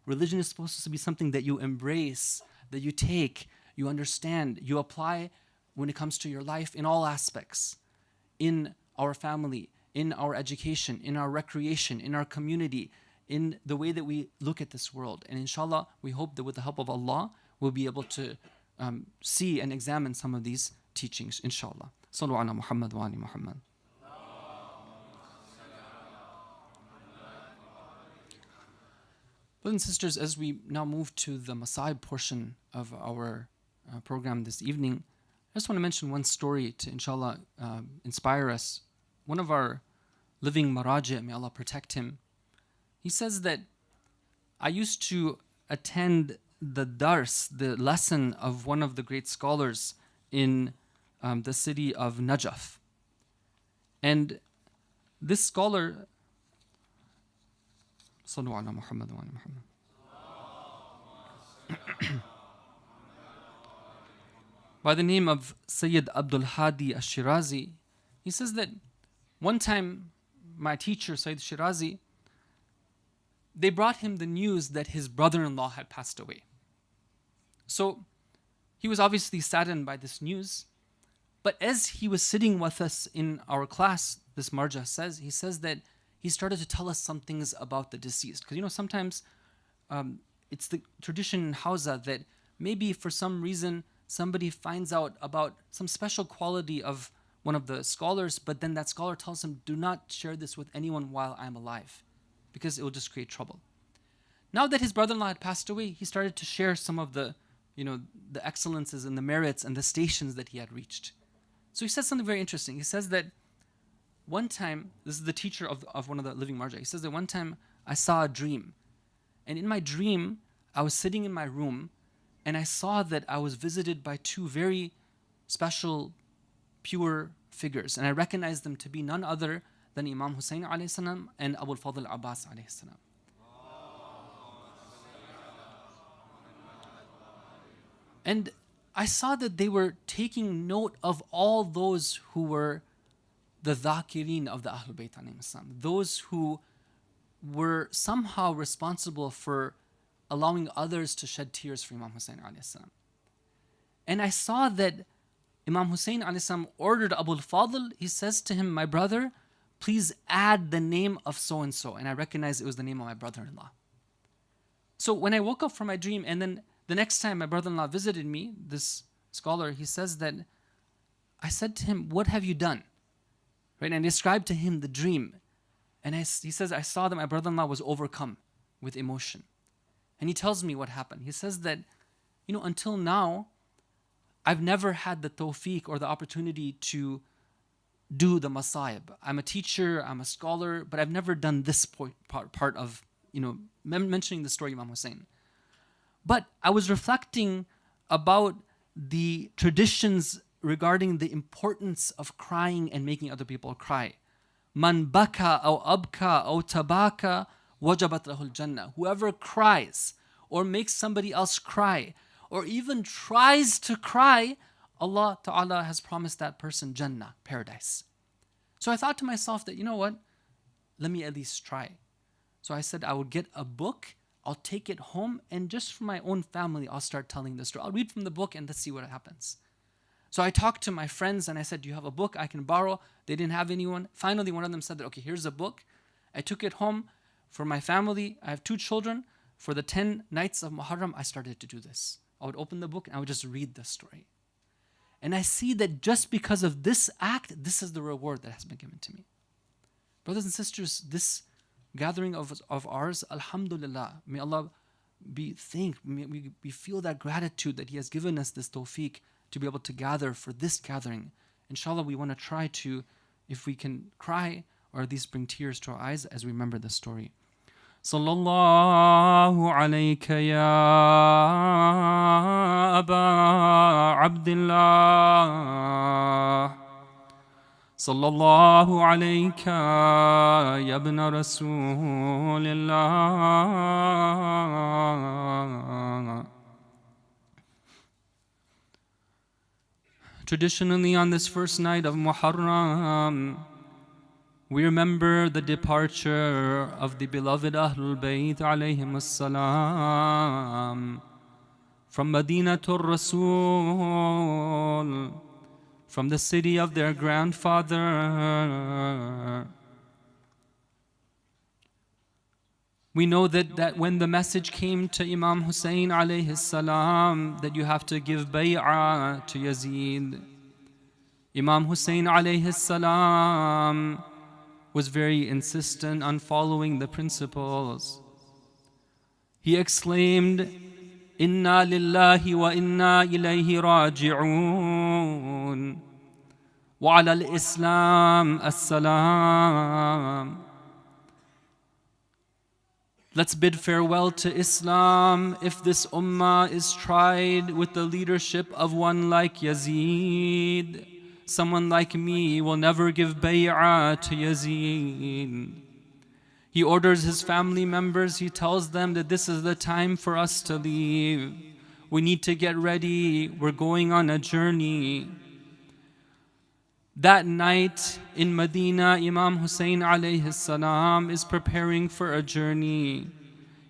Religion is supposed to be something that you embrace, that you take, you understand, you apply when it comes to your life in all aspects, in our family, in our education, in our recreation, in our community, in the way that we look at this world. And inshallah, we hope that with the help of Allah, we'll be able to see and examine some of these teachings, inshallah. Sallu ala Muhammad wa ali Muhammad. Brothers and sisters, as we now move to the Masa'ib portion of our program this evening, I just want to mention one story to, inshallah, inspire us. One of our living maraji, may Allah protect him, he says that I used to attend the dars, the lesson of one of the great scholars in the city of Najaf. And this scholar, Sallu ala Muhammad wa ala Muhammad, by the name of Sayyid Abdul Hadi Ash-Shirazi, he says that one time my teacher, Sayyid Shirazi, they brought him the news that his brother-in-law had passed away. So he was obviously saddened by this news. But as he was sitting with us in our class, this marja says, he says that he started to tell us some things about the deceased. Because sometimes it's the tradition in Hausa that maybe for some reason somebody finds out about some special quality of one of the scholars, but then that scholar tells him, do not share this with anyone while I'm alive, because it will just create trouble. Now that his brother-in-law had passed away, he started to share some of the excellences and the merits and the stations that he had reached. So he says something very interesting. He says that one time, this is the teacher of one of the living marja, he says that one time I saw a dream. And in my dream, I was sitting in my room and I saw that I was visited by two very special, pure figures. And I recognized them to be none other than Imam Hussein alayhi salam and Abu al-Fadl Abbas alayhi salam. And I saw that they were taking note of all those who were the dhakirin of the Ahlul Bayt alayhim salam, those who were somehow responsible for allowing others to shed tears for Imam Hussein alayhi salam. And I saw that Imam Hussein alayhi salam ordered Abu al-Fadl, he says to him, my brother, please add the name of so-and-so. And I recognized it was the name of my brother-in-law. So when I woke up from my dream, and then the next time my brother-in-law visited me, this scholar, he says that I said to him, what have you done? Right? And I described to him the dream. And he says, I saw that my brother-in-law was overcome with emotion. And he tells me what happened. He says that, until now, I've never had the tawfiq or the opportunity to do the masa'ib. I'm a teacher, I'm a scholar, but I've never done this part of, mentioning the story of Imam Hussein. But I was reflecting about the traditions regarding the importance of crying and making other people cry. Man baka aw abka aw tabaka wajabat lahul jannah. Whoever cries or makes somebody else cry or even tries to cry, Allah Ta'ala has promised that person Jannah, paradise. So I thought to myself that, let me at least try. So I said I would get a book, I'll take it home, and just for my own family, I'll start telling the story. I'll read from the book and let's see what happens. So I talked to my friends and I said, do you have a book I can borrow? They didn't have anyone. Finally, one of them said that, okay, here's a book. I took it home for my family. I have 2 children. For the 10 nights of Muharram, I started to do this. I would open the book and I would just read the story. And I see that just because of this act, this is the reward that has been given to me. Brothers and sisters, this gathering of ours, alhamdulillah, may Allah be thanked, may we feel that gratitude that He has given us this tawfiq to be able to gather for this gathering. Inshallah, we want to try to, if we can cry or at least bring tears to our eyes as we remember the story. Sallallahu alayka ya Aba Abdullah. Sallallahu alayka ya ibn Rasulillah. Traditionally, on this first night of Muharram, we remember the departure of the beloved Ahlul Bayt alayhim as-salam from Madinatul Rasul, from the city of their grandfather. We know that when the message came to Imam Hussein alayhi salam that you have to give bay'ah to Yazid, Imam Hussein alayhi salam was very insistent on following the principles. He exclaimed, "Inna lillahi wa inna ilayhi raji'un, wa ala al-Islam as-salam." Let's bid farewell to Islam if this ummah is tried with the leadership of one like Yazid. Someone like me will never give bay'ah to Yazid. He orders his family members, he tells them that this is the time for us to leave. We need to get ready, we're going on a journey. That night in Medina, Imam Hussein alayhi salam is preparing for a journey.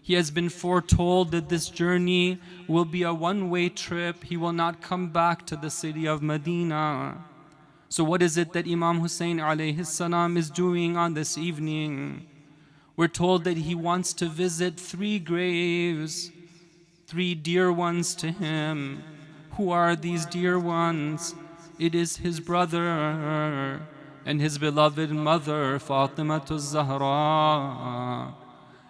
He has been foretold that this journey will be a one-way trip. He will not come back to the city of Medina. So what is it that Imam Hussein alayhi salam is doing on this evening? We're told that he wants to visit 3 graves, 3 dear ones to him. Who are these dear ones? It is his brother and his beloved mother, Fatimatu Zahra,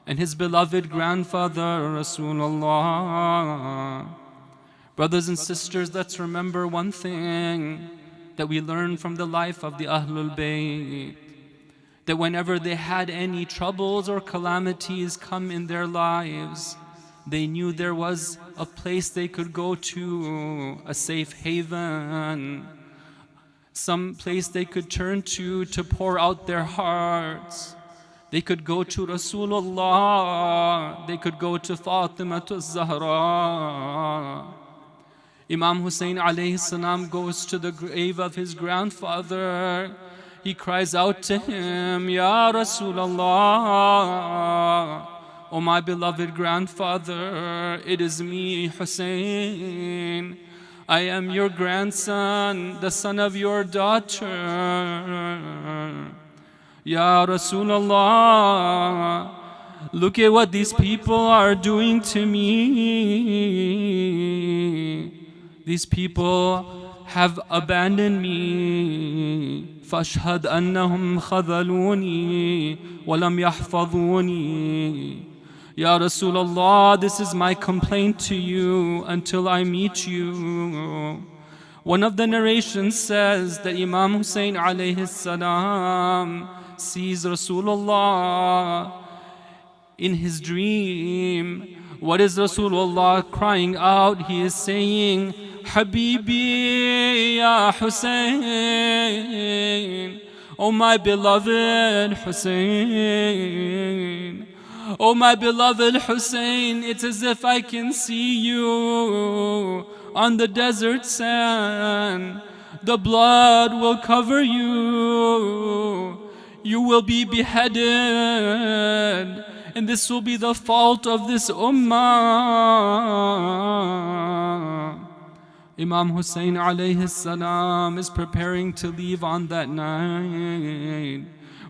and his beloved grandfather, Rasulullah. Brothers and sisters, let's remember one thing that we learn from the life of the Ahlul Bayt, that whenever they had any troubles or calamities come in their lives, they knew there was a place they could go to, a safe haven, some place they could turn to pour out their hearts. They could go to Rasulullah, they could go to Fatimatu Zahra. Imam Hussein alayhi salam goes to the grave of his grandfather. He cries out to him, "Ya Rasulullah, O my beloved grandfather, it is me, Hussein. I am your grandson, the son of your daughter. Ya Rasulullah, look at what these people are doing to me. These people have abandoned me. فاشهد أنهم خذلوني ولم يحفظوني. Ya Rasulullah, this is my complaint to you until I meet you." One of the narrations says that Imam Hussein alayhi salam sees Rasulullah in his dream. What is Rasulullah crying out? He is saying, "Habibi ya Hussein, oh my beloved Hussein. Oh my beloved Hussein, it's as if I can see you on the desert sand. The blood will cover you. You will be beheaded. And this will be the fault of this ummah." Imam Hussein alayhi salam is preparing to leave on that night.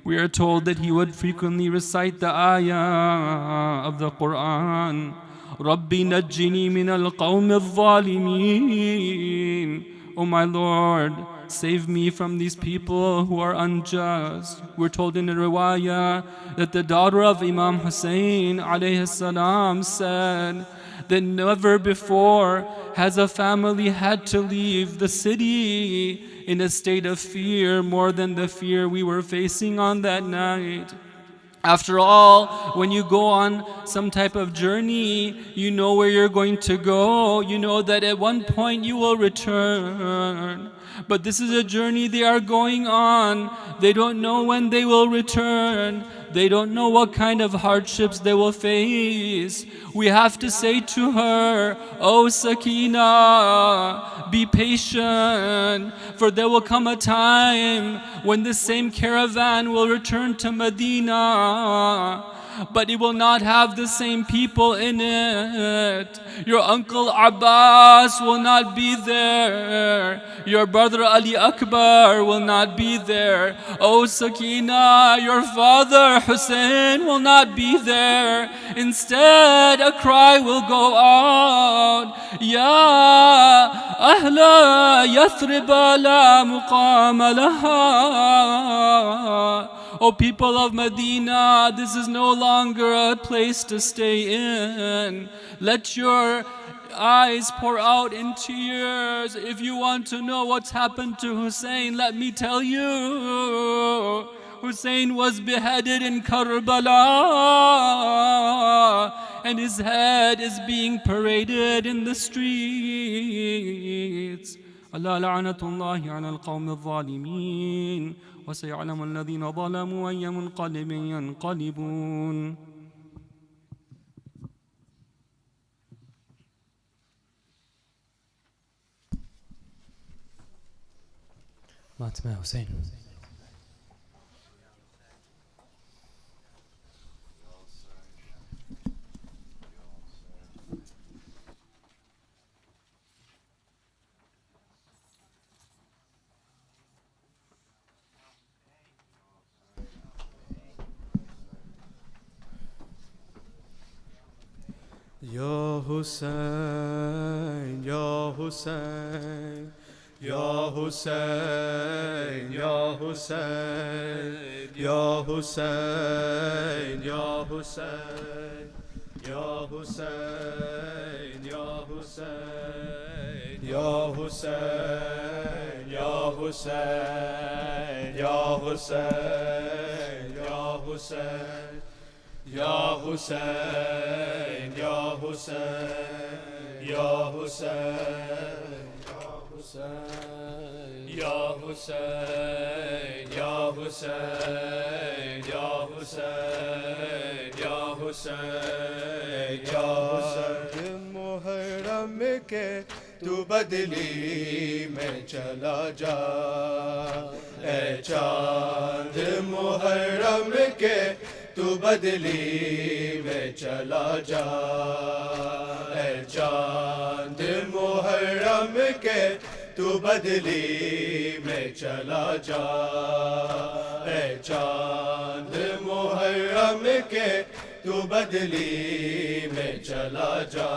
We are told that he would frequently recite the ayah of the Quran, Rabbi najjini min al-qawmi al-zalimeen. Oh my Lord, save me from these people who are unjust. We're told in the riwayah that the daughter of Imam Hussein alayhi salam said that never before has a family had to leave the city in a state of fear more than the fear we were facing on that night. After all, when you go on some type of journey, you know where you're going to go. You know that at one point you will return. But this is a journey they are going on. They don't know when they will return. They don't know what kind of hardships they will face. We have to say to her, "Oh Sakina, be patient, for there will come a time when the same caravan will return to Medina, but it will not have the same people in it. Your uncle Abbas will not be there. Your brother Ali Akbar will not be there. Oh Sakina, your father Hussein will not be there. Instead, a cry will go out, Ya Ahla Yathrib la muqama laha." O people of Medina, this is no longer a place to stay in. Let your eyes pour out in tears. If you want to know what's happened to Hussein, let me tell you. Hussein was beheaded in Karbala, and his head is being paraded in the streets. Allah la'anatullahi ala al-qawmi al-zalimin. وسيعلم الذين ظلموا أي منقلب ينقلبون. Fatima Hussein. Ya Hussein, Ya Hussein, Ya Hussein, Ya Hussein, Ya Hussein, Ya Hussein, Ya Hussein, Ya Hussein, Ya Hussein, Ya Hussein, Ya Hussein, Ya Hussein. Ya Hussein, Ya Hussein, Ya Hussein, Ya Hussein, Ya Hussein, Ya Hussein, Ya Hussein, Ya Hussein. Muharram ke tu badli mein chala ja, ए चांद मुहर्रम के तू बदली में चला जा, ए चांद मुहर्रम के तू बदली में चला जा, ए चांद मुहर्रम के तू बदली में चला जा,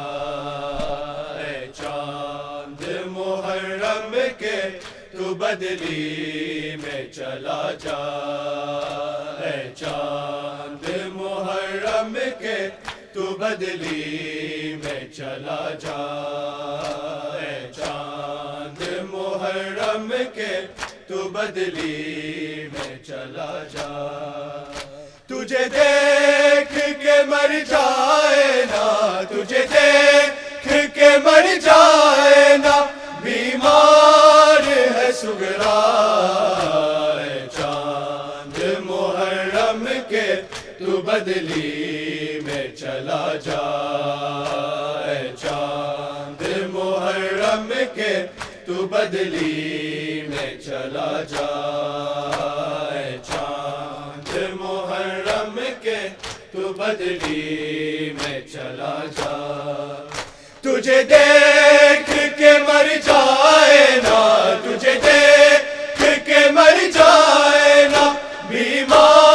ए चांद मुहर्रम के तू बदली में चला जा, ए चांद मुहर्रम के तू बदली में चला जा, ए चांद मुहर्रम के तू बदली में चला जा। तुझे देख के मर जाए ना, तुझे देख के मर जाए ना, बीमार है सुगरा, चांद मुहर्रम के तू बदली में चला जा, चांद मुहर्रम के तू बदली में चला जा, चांद मुहर्रम के तू बदली में चला जा। तुझे देख के मर जाए ना, तुझे देख के मर जाए ना, बीमार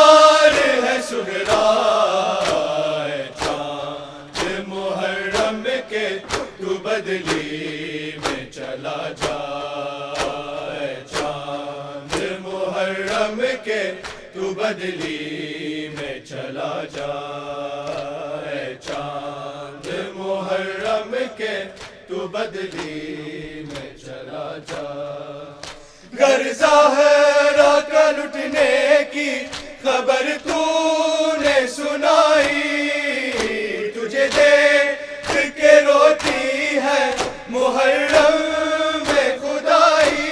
بدلی میں چلا جا، اے چاند محرم کے تو بدلی میں چلا جا۔ گر زہرا کا لٹنے کی خبر تو نے سنائی، تجھے دیکھ کے روتی ہے محرم میں خدائی۔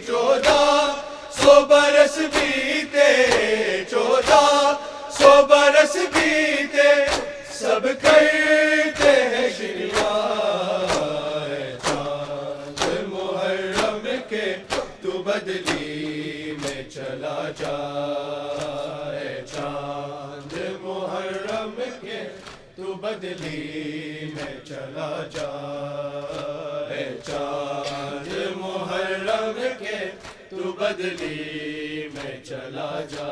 1400 برس بیتے، 1400 برس بیتے، سب کرتے ہیں شریعت، چاند محرم کے تو بدلی میں چلا جا، چاند محرم کے تو بدلی میں چلا جا، چاند محرم کے تو بدلی میں چلا جا۔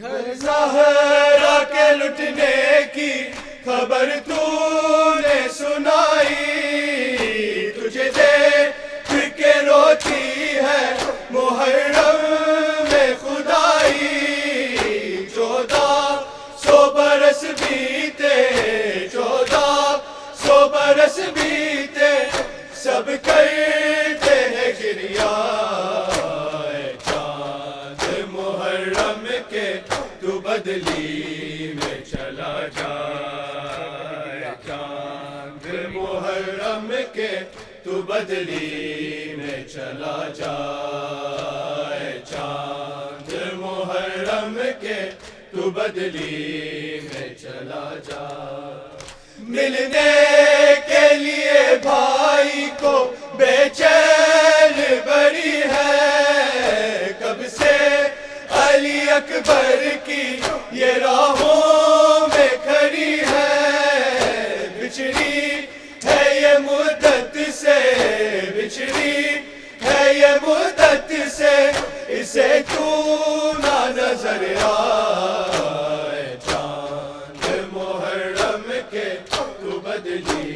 گھر زہرا کے لٹنے کی خبر تو نے سنائی، تجھے دیکھ کے روتی ہے محرم میں خدائی۔ 1400 برس بیتے، 1400 برس بیتے، سب کرتے ہیں گریہ، چاند محرم کے تو بدلی میں چلا جا، چاند محرم کے تو بدلی میں چلا جا، چاند محرم کے تو بدلی میں چلا جا۔ ملنے کے لیے بھائی کو بے چین بڑی ہے، کب سے علی اکبر کی یہ راہوں میں کھڑی ہے، بچھڑی ہے یہ مدت سے، بچھڑی ہے یہ مدت سے، اسے تو نہ نظر آئے، چاند محرم کے تو بدلی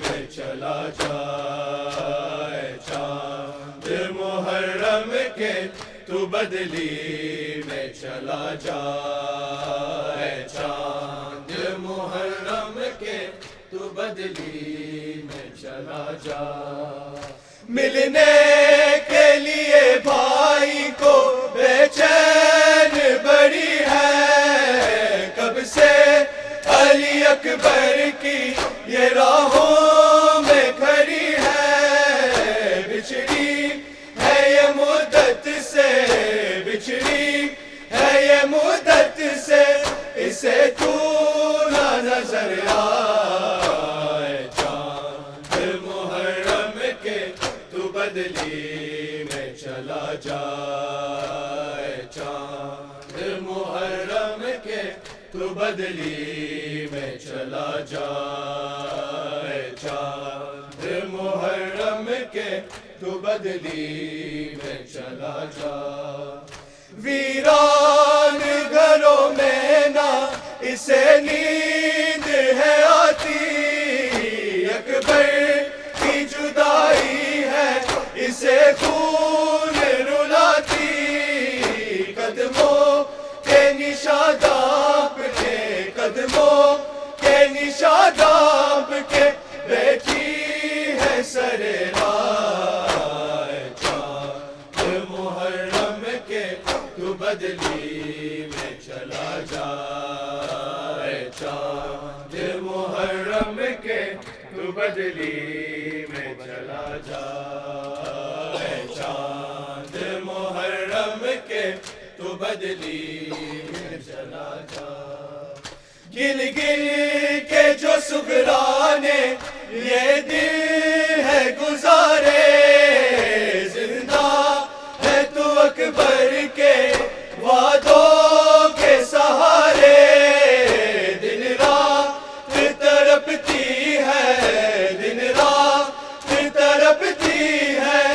میں چلا جا، چاند محرم کے تو بدلی میں چلا جا، چاند محرم کے تو بدلی میں چلا جا۔ ملنے کے لیے بھائی کو بے چین بڑی ہے، کب سے علی اکبر کی یہ راہوں میں کھڑی ہے، بچھڑی ہے یہ مدت سے، بچھڑی ہے یہ مدت سے، اسے تو نہ نظر آئے، چاند محرم کے تو بدلی میں چلا جا، چاند محرم کے تو بدلی میں چلا جا، چاند محرم کے تو بدلی میں چلا جا۔ ویران گھروں میں نہ اسے نیند ہے آتی، اکبر کی جدائی ہے اسے خون رلاتی، قدموں کے نشان دانپ کے، قدموں کے نشان دانپ کے بیٹھی ہے سرے راہ، چاند محرم کے تو بدلی میں چلا جا، چاند محرم کے تو بدلی میں چلا جا، چاند محرم کے تو بدلی میں چلا جا۔ گن گن کے جو سغرانے یہ دل ہے گزارے، زندہ ہے تو اکبر کے وعدوں کے سہارے، دن رات تڑپتی ہے، دن رات تڑپتی ہے،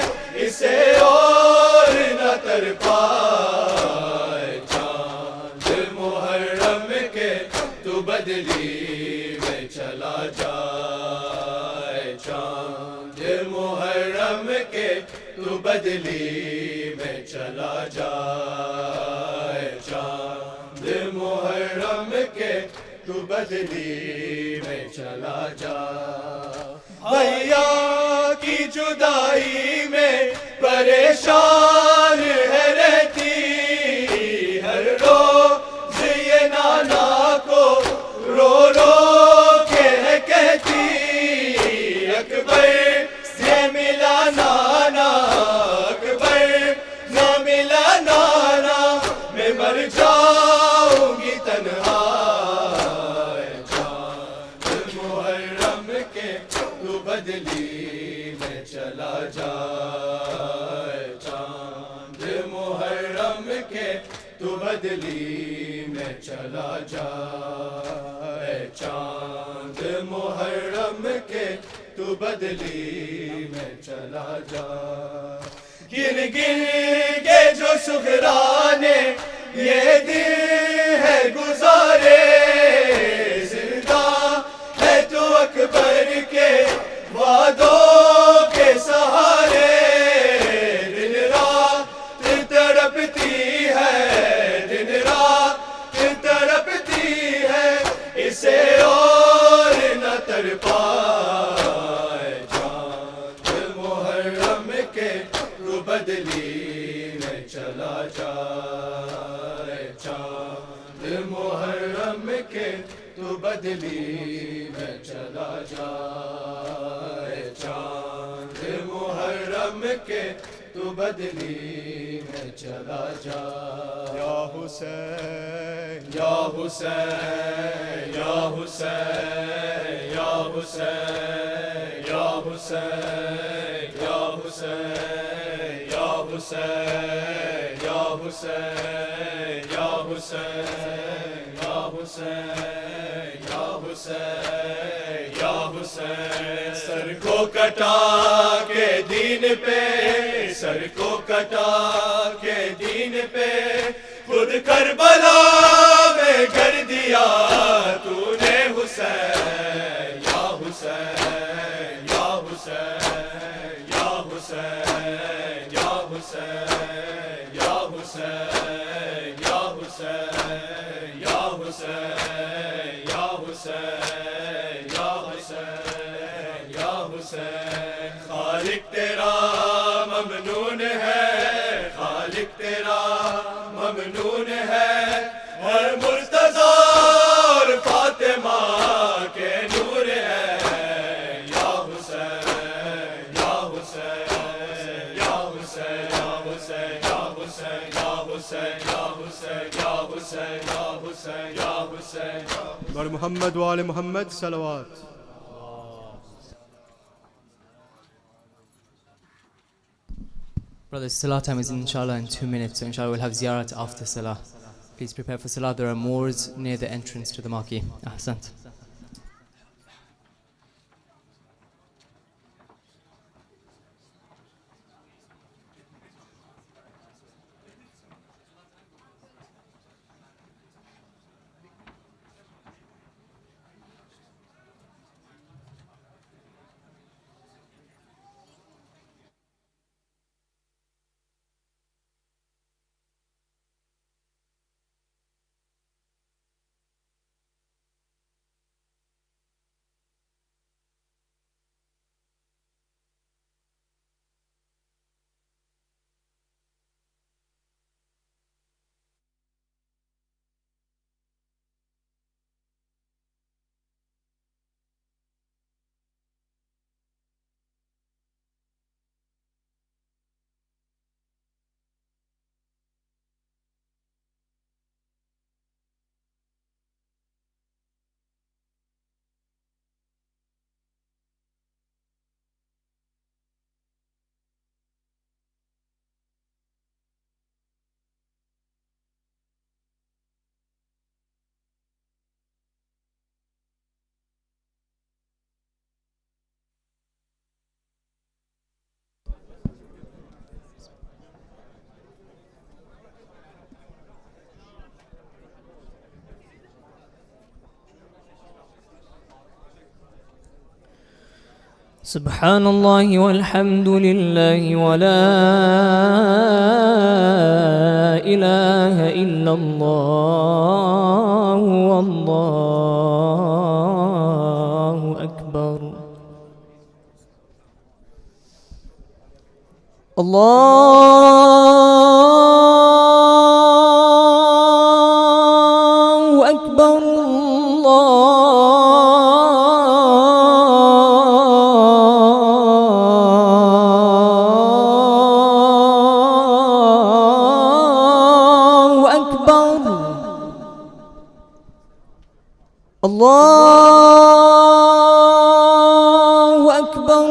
اسے اور نہ تڑپائے، چاند محرم کے تو بدلی میں چلا جا، چاند محرم کے تو بدلی میں چلا جا۔ تو بدلی میں چلا جا. بھیا کی جدائی میں پریشان ہے رہتی, ہر روز یہ نانا کو رو رو کے ہے کہتی, اکبر سے ملا نانا, اکبر نہ ملا نانا, میں مر جاؤں گی تنہا. چاند محرم کے تو بدلی میں چلا جا, چاند محرم کے تو بدلی میں چلا جا, چاند محرم کے تو بدلی میں چلا جا. گن گن کے جو سغرانے یہ دن ہے گزارے, زندہ ہے تو اکبر کے وعدوں کے سہارے. دن رات تڑپتی ہے, دن رات تڑپتی ہے, اسے اور نہ تڑپا. چاند محرم کے تو بدلی میں چلا جا, چاند محرم کے تو بدلی میں چلا جا, چاند محرم کے تو بدلی میں چلا جا. یا حسین یا حسین یا حسین یا حسین یا حسین یا حسین یا حسین یا حسین یا حسین یا حسین یا حسین یا حسین. سر کو کٹا کے دین پہ, سر کو کٹا کے دین پہ, خود کربلا میں کر دیا تو نے حسین. یا حسین یا حسین یا حسین یا حسین یا حسین یا حسین یا حسین یا حسین یا حسین یا حسین. خالق تیرا ممنون ہے, خالق تیرا ممنون ہے, اور مرتضیٰ اور فاطمہ کے نور ہے. یا حسین یا حسین یا حسین یا حسین یا حسین یا حسین یا حسین یا حسین یا حسین یا حسین. بر محمد و آل محمد صلوات. Brothers, Salah time is inshallah in 2 minutes, so inshallah we'll have ziyarat after Salah. Please prepare for Salah. There are moors near the entrance to the marquee. Ahsant. سبحان الله والحمد لله ولا إله إلا الله والله أكبر. الله أكبر. الله أكبر.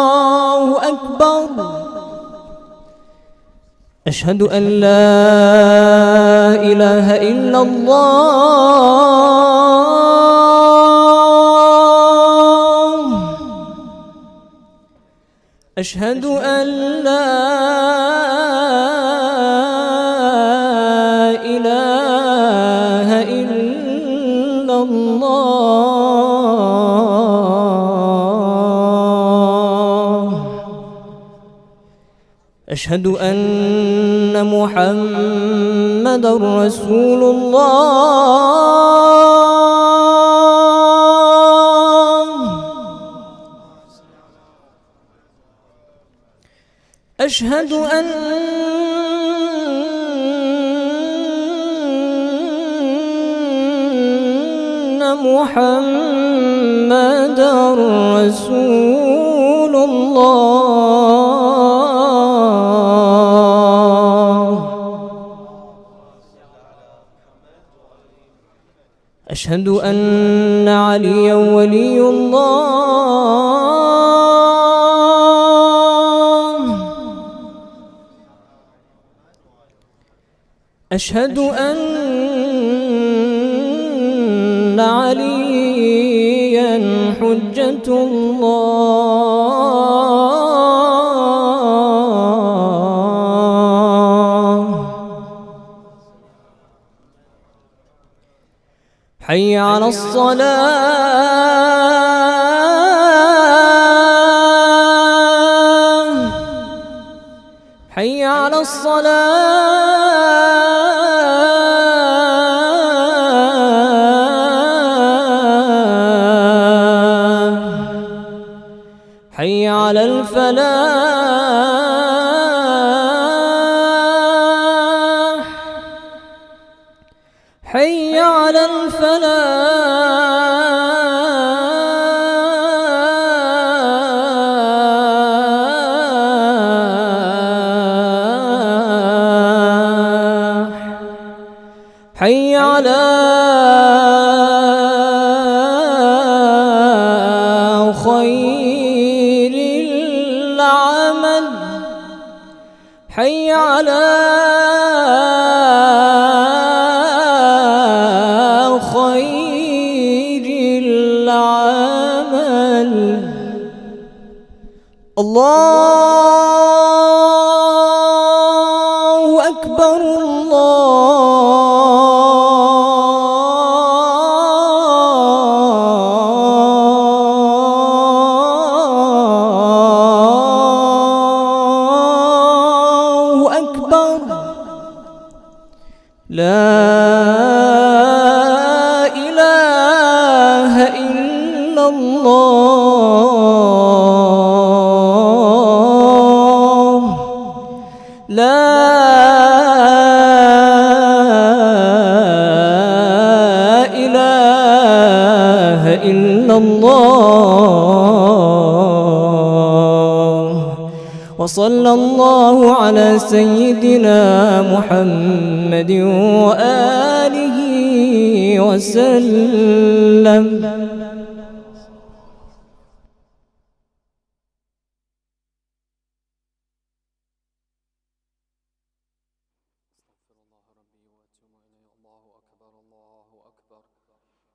الله أكبر. أشهد أن لا إله إلا الله. أشهد أن لا إله إلا الله. أشهد أن محمدًا رسول الله. أشهد أن محمدًا رسول الله. أشهد أن عليا ولي الله. أشهد أن عليا حجة الله. حي على الصلاة. حي على الصلاة. حي على الفلاح. حي على الفلاح. حي على خير العمل. حي على خير العمل. الله أكبر. الله أكبر. لا إله إلا الله. لا إله إلا الله. وصلى الله على سيدنا محمد وآله وسلم.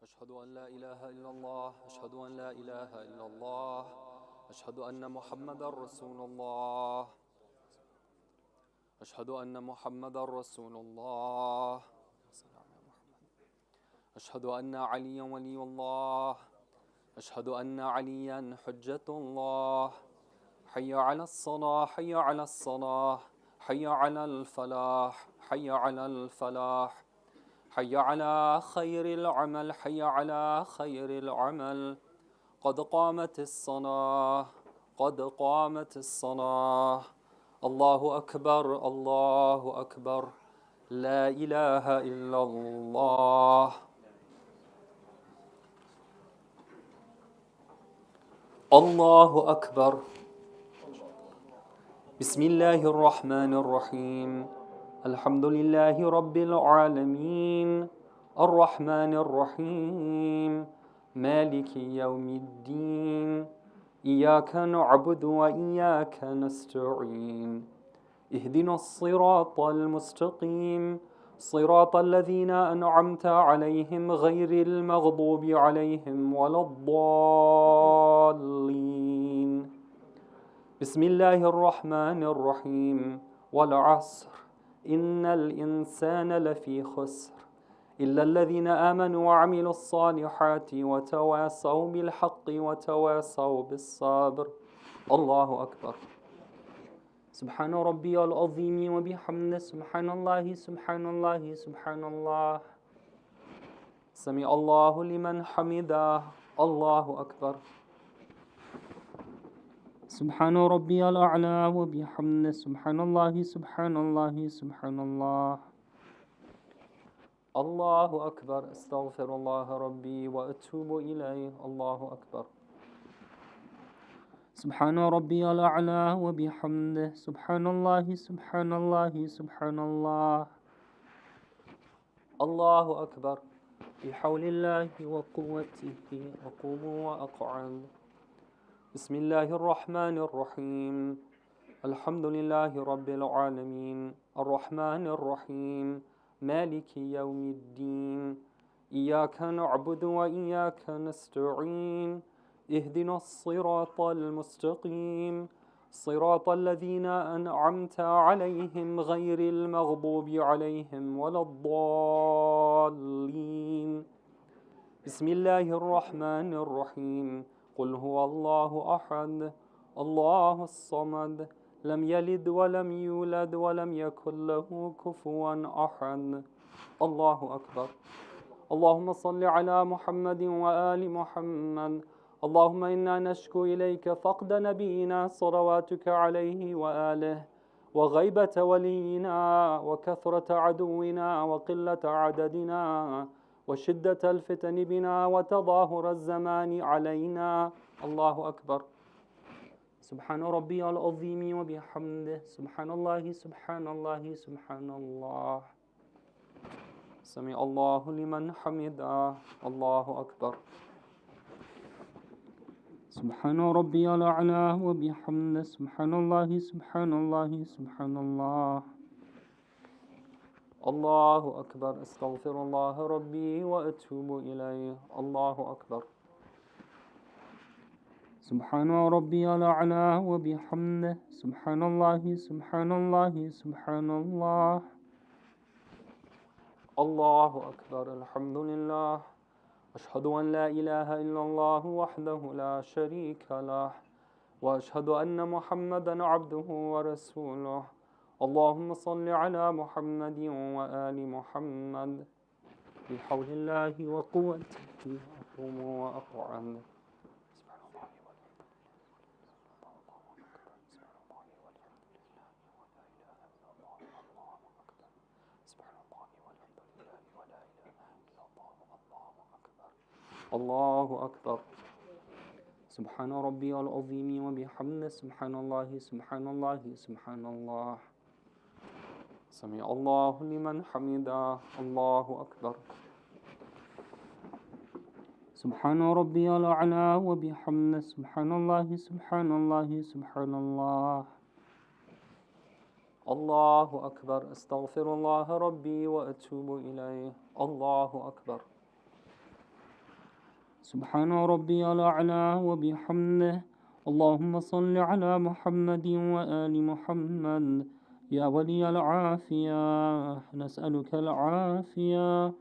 أشهد أن لا إله إلا الله. أشهد أن لا إله إلا الله. أشهد أن محمدا رسول الله. أشهد أن محمدا رسول الله. أشهد أن عليا ولي الله أشهد أن عليا حجة الله حي على الصلاة حي على الصلاة حي على الفلاح حي على الفلاح حي على خير العمل حي على خير العمل قد قامت الصلاة قد قامت الصلاة الله أكبر الله أكبر لا إله إلا الله الله أكبر بسم الله الرحمن الرحيم الحمد لله رب العالمين الرحمن الرحيم مالك يوم الدين إياك نعبد وإياك نستعين اهدنا الصراط المستقيم صراط الذين أنعمت عليهم غير المغضوب عليهم ولا الضالين بسم الله الرحمن الرحيم والعصر إن الإنسان لفي خسر إلا الذين آمنوا وعملوا الصالحات وتواصوا بالحق وتواصوا بالصبر الله أكبر سبحان ربي العظيم وبحمده سبحان الله سبحان الله سبحان الله سمع الله لمن حمده الله أكبر سبحان ربي الأعلى وبحمده سبحان الله سبحان الله سبحان الله الله أكبر أستغفر الله ربي وأتوب إليه الله أكبر سبحان ربي الأعلى وبحمده سبحان الله سبحان الله سبحان الله الله أكبر بحول الله وقوته أقوم وأقعد بسم الله الرحمن الرحيم الحمد لله رب العالمين الرحمن الرحيم مالك يوم الدين إياك نعبد وإياك نستعين اهدنا الصراط المستقيم صراط الذين أنعمت عليهم غير المغضوب عليهم ولا الضالين بسم الله الرحمن الرحيم قل هو الله أحد الله الصمد لم يلد ولم يولد ولم يكن له كفوا أحد الله أكبر اللهم صل على محمد وآل محمد اللهم إنا نشكو إليك فقد نبينا صلواتك عليه وآله وغيبة ولينا وكثرة عدونا وقلة عددنا وشدة الفتن بنا وتظاهر الزمان علينا الله أكبر سبحان ربي العظيم وبحمده سبحان الله سبحان الله سبحان الله سمع الله لمن حمده الله أكبر سبحان ربي الأعلى وبحمده سبحان الله سبحان الله سبحان الله الله أكبر أستغفر الله ربي وأتوب إليه الله أكبر سبحان ربي الأعلى وبحمده سبحان الله سبحان الله سبحان الله الله أكبر الحمد لله أشهد أن لا إله إلا الله وحده لا شريك له وأشهد أن محمدا عبده ورسوله اللهم صل على محمد وآل محمد بحول الله وقوته أقوم وأقعد الله أكبر سبحان ربي العظيم وبحمده سبحان الله سبحان الله سبحان الله سمع الله لمن حمده الله أكبر سبحان ربي الأعلى وبحمده سبحان الله سبحان الله سبحان الله الله أكبر أستغفر الله ربي وأتوب إليه الله أكبر سبحان ربي الأعلى وبحمده اللهم صل على محمد وآل محمد يا ولي العافية نسألك العافية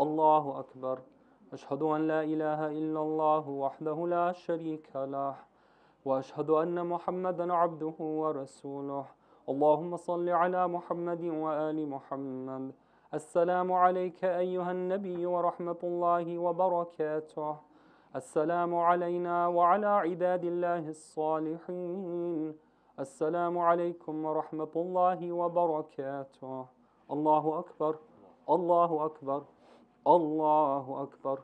الله أكبر أشهد أن لا إله إلا الله وحده لا شريك له وأشهد أن محمدا عبده ورسوله اللهم صل على محمد وآل محمد السلام عليك أيها النبي ورحمة الله وبركاته السلام علينا وعلى عباد الله الصالحين السلام عليكم ورحمة الله وبركاته الله أكبر الله أكبر الله أكبر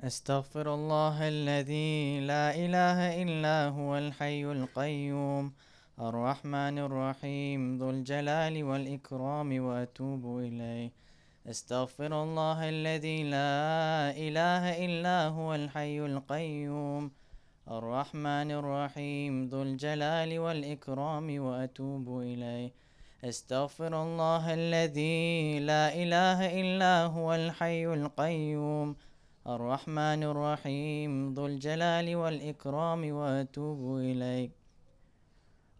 أستغفر الله الذي لا إله إلا هو الحي القيوم الرحمن الرحيم ذو الجلال والإكرام وأتوب إليه. أستغفر الله الذي لا إله إلا هو الحي القيوم الرحمن الرحيم ذو الجلال والإكرام وأتوب إليه. أستغفر الله الذي لا إله إلا هو الحي القيوم الرحمن الرحيم ذو الجلال والإكرام وأتوب إليه.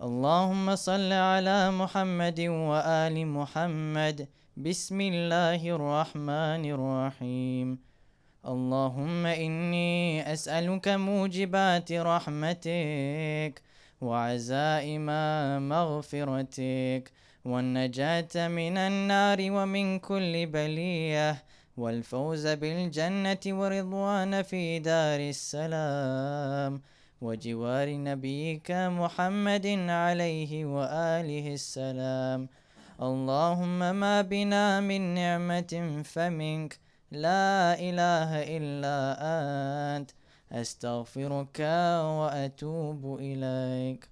اللهم صل على محمد وآل محمد. بسم الله الرحمن الرحيم. اللهم إني أسألك موجبات رحمتك وعزائم مغفرتك والنجاة من النار ومن كل بلية والفوز بالجنة ورضوان في دار السلام وجوار نبيك محمد عليه وآله السلام. اللهم ما بنا من نعمة فمنك لا إله إلا أنت أستغفرك وأتوب إليك.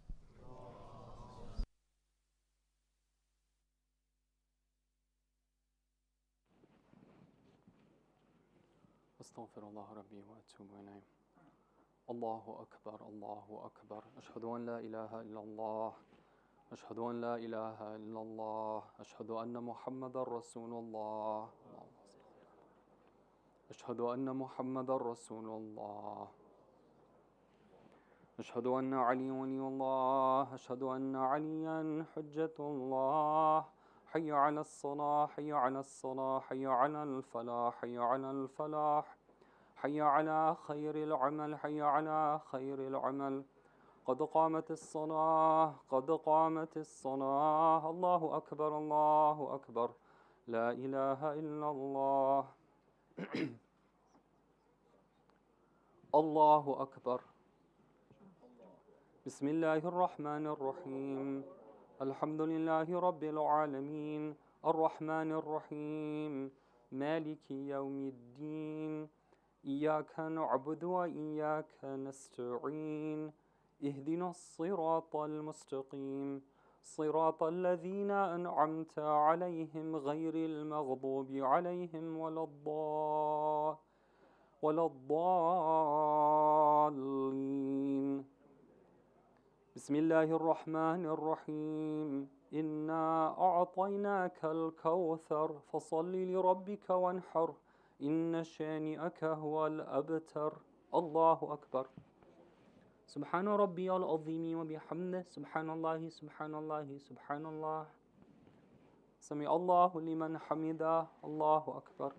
أستغفر الله ربي وأتوب إليه. الله أكبر الله أكبر. أشهد أن لا إله إلا الله. أشهد أن لا إله إلا الله. أشهد أن محمدا رسول الله. أشهد أن محمدا رسول الله. أشهد أن علي ولي الله. أشهد أن عليا حجة الله. حي على الصلاة حي على الصلاة حي على الفلاح حي على الفلاح حي على خير العمل حي على خير العمل. قد قامت الصلاة قد قامت الصلاة. الله أكبر الله أكبر. لا إله إلا الله. الله أكبر. بسم الله الرحمن الرحيم. الحمد لله رب العالمين الرحمن الرحيم مالك يوم الدين. إياك نعبد وإياك نستعين. اهدنا الصراط المستقيم صراط الذين أنعمت عليهم غير المغضوب عليهم ولا الضالين. بسم الله الرحمن الرحيم. إنا أعطيناك الكوثر فصل لربك وانحر إن شانئك هو الأبتر. الله أكبر. سبحان ربي العظيم وبحمده. سبحان الله سبحان الله سبحان الله. سمع الله لمن حمده. الله أكبر.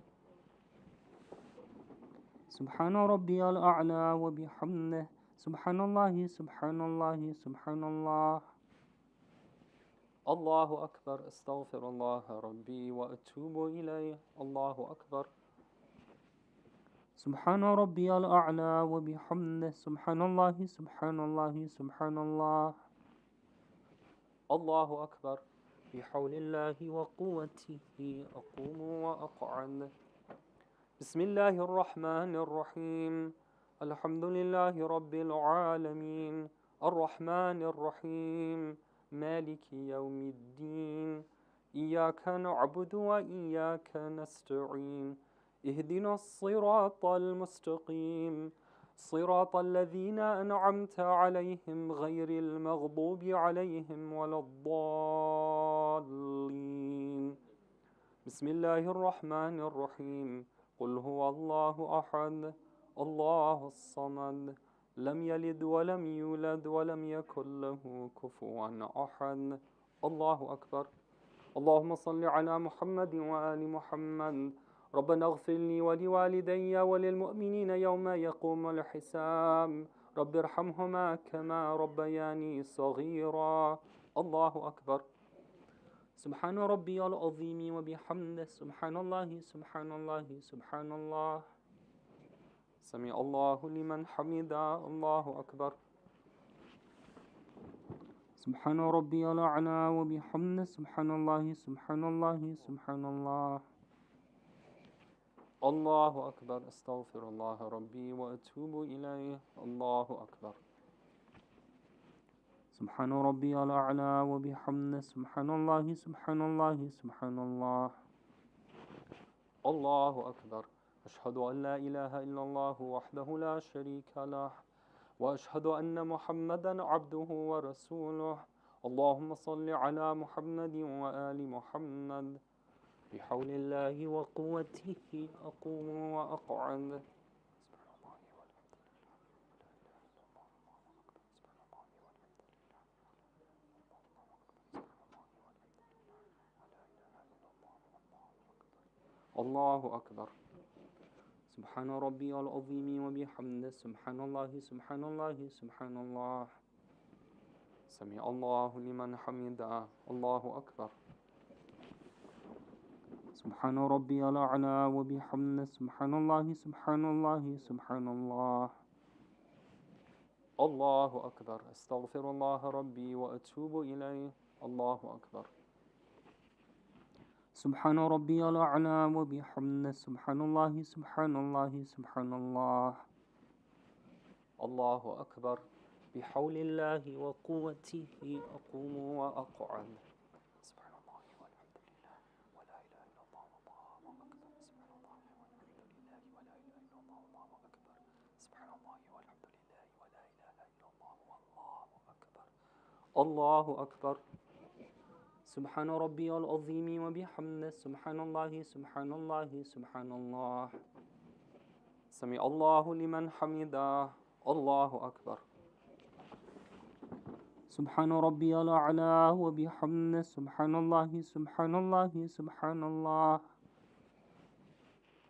سبحان ربي الأعلى وبحمده. سبحان الله سبحان الله سبحان الله. الله أكبر. أستغفر الله ربي وأتوب إليه. الله أكبر. سبحان ربي الأعلى وبحمده. سبحان الله سبحان الله سبحان الله. الله أكبر. بحول الله وقوته أقوم وأقعد. بسم الله الرحمن الرحيم. الحمد لله رب العالمين الرحمن الرحيم مالك يوم الدين. إياك نعبد وإياك نستعين. اهدنا الصراط المستقيم صراط الذين أنعمت عليهم غير المغضوب عليهم ولا الضالين. بسم الله الرحمن الرحيم. قل هو الله أحد الله الصمد لم يلد ولم يولد ولم يكن له كفوا أحد. الله أكبر. اللهم صل على محمد وآل محمد. ربنا اغفر لي ولوالدي وللمؤمنين يوم يقوم الحساب. رب ارحمهما كما ربياني صغيرا. الله أكبر. سبحان ربي العظيم وبحمده. سبحان الله سبحان الله سبحان الله. سمع الله لمن حمده. الله أكبر. سبحان ربي الأعلى وبحمده. سبحان الله سبحان الله سبحان الله. الله أكبر. أستغفر الله ربي وأتوب إليه. الله أكبر. سبحان ربي الأعلى وبحمده. سبحان الله سبحان الله سبحان الله. الله أكبر. أشهد أن لا إله إلا الله وحده لا شريك له وأشهد أن محمدا عبده ورسوله. اللهم صل على محمد وآل محمد بحول الله وقوته أقوم وأقعد. الله أكبر. سبحان ربي العظيم وبحمده سبحان الله سبحان الله سبحان الله. سمع الله لمن حمده. الله أكبر. سبحان ربي الأعلى وبحمده سبحان الله سبحان الله سبحان الله. الله أكبر. أستغفر الله ربي وأتوب إليه. الله أكبر. سبحان ربي الأعلى وبحمده سبحان الله سبحان الله سبحان الله. الله أكبر. بحول الله وقوته أقوم وأقعد. سبحان الله والحمد لله ولا إله إلا الله والله أكبر. سبحان الله والحمد لله ولا إله إلا الله والله أكبر. سبحان الله والحمد لله ولا إله إلا الله والله أكبر. الله أكبر. سبحان ربي العظيم وبحمده سبحان الله سبحان الله سبحان الله. سمع الله لمن حمده. الله أكبر. سبحان ربي الأعلى وبحمده سبحان الله سبحان الله سبحان الله.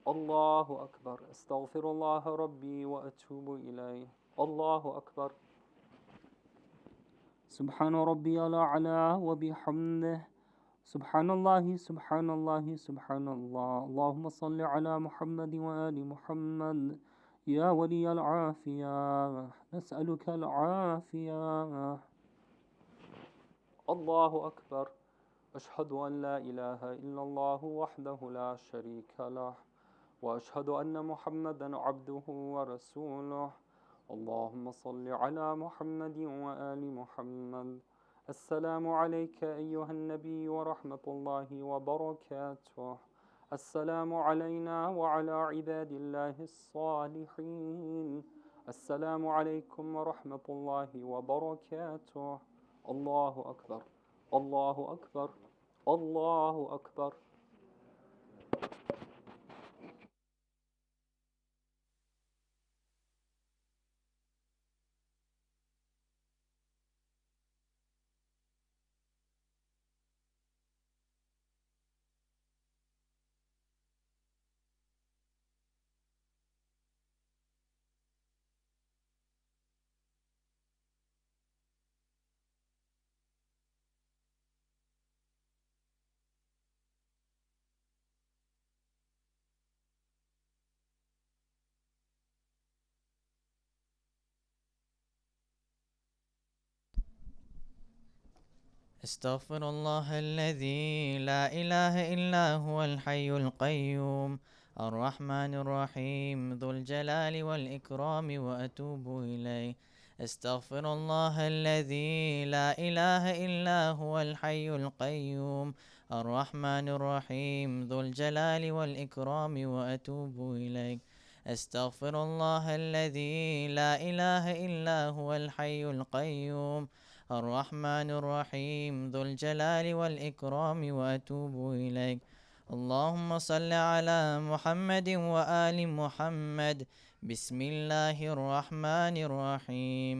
الله أكبر. أستغفر الله ربي وأتوب إليه. الله أكبر. سبحان ربي الأعلى وبحمده سبحان الله سبحان الله سبحان الله. اللهم صل على محمد وآل محمد يا ولي العافية نسألك العافية. الله أكبر. أشهد أن لا إله إلا الله وحده لا شريك له وأشهد أن محمدا عبده ورسوله. اللهم صل على محمد وآل محمد. السلام عليك أيها النبي ورحمة الله وبركاته. السلام علينا وعلى عباد الله الصالحين. السلام عليكم ورحمة الله وبركاته. الله أكبر. الله أكبر. الله أكبر. استغفر الله الذي لا إله إلا هو الحي القيوم الرحمن الرحيم ذو الجلال والإكرام وأتوب إليه. استغفر الله الذي لا إله إلا هو الحي القيوم الرحمن الرحيم ذو الجلال والإكرام وأتوب إليه. استغفر الله الذي لا إله إلا هو الحي القيوم الرحمن الرحيم ذو الجلال والإكرام وأتوب إليك. اللهم صل على محمد وآل محمد. بسم الله الرحمن الرحيم.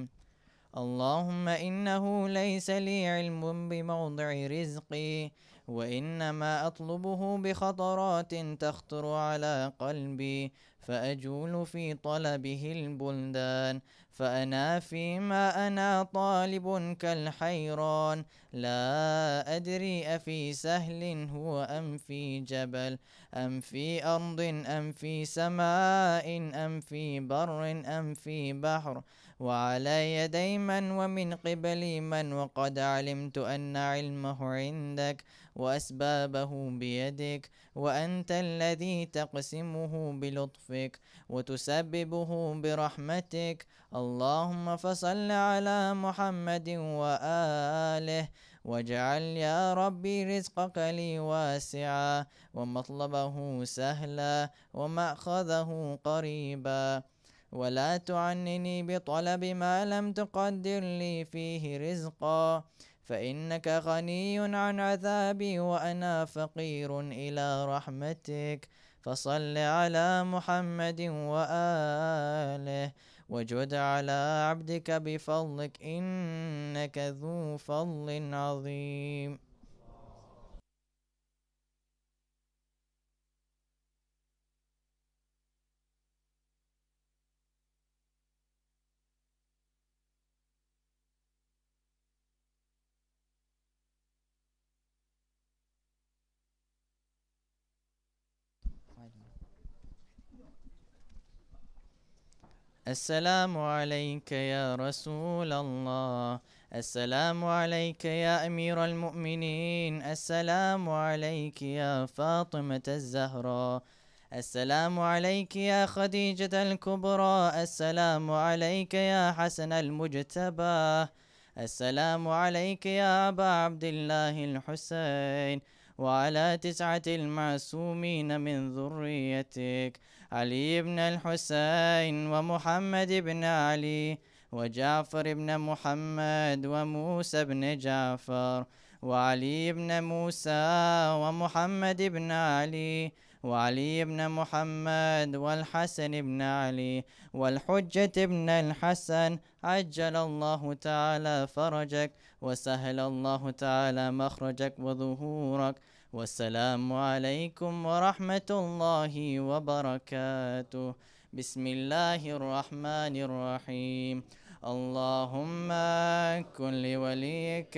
اللهم إنه ليس لي علم بموضع رزقي وإنما أطلبه بخطرات تخطر على قلبي فأجول في طلبه البلدان فأنا فيما أنا طالب كالحيران لا أدري أفي سهل هو أم في جبل أم في أرض أم في سماء أم في بر أم في بحر وعلى يدي من ومن قبل من وقد علمت أن علمه عندك وأسبابه بيدك وأنت الذي تقسمه بلطفك وتسببه برحمتك. اللهم فصل على محمد وآله واجعل يا ربي رزقك لي واسعا ومطلبه سهلا ومأخذه قريبا ولا تعنني بطلب ما لم تقدر لي فيه رزقا فإنك غني عن عذابي وأنا فقير إلى رحمتك، فصل على محمد وآله وجد على عبدك بفضلك إنك ذو فضل عظيم. السلام عليك يا رسول الله، السلام عليك يا أمير المؤمنين، السلام عليك يا فاطمة الزهراء، السلام عليك يا خديجة الكبرى، السلام عليك يا حسن المجتبى، السلام عليك يا أبا عبد الله الحسين، وعلى 9 المعصومين من ذريتك، علي بن الحسين ومحمد بن علي وجعفر بن محمد وموسى بن جعفر وعلي بن موسى ومحمد بن علي وعلي بن محمد والحسن بن علي والحجة بن الحسن، عجل الله تعالى فرجك وسهل الله تعالى مخرجك وظهورك، والسلام عليكم ورحمة الله وبركاته. بسم الله الرحمن الرحيم. اللهم كن لوليك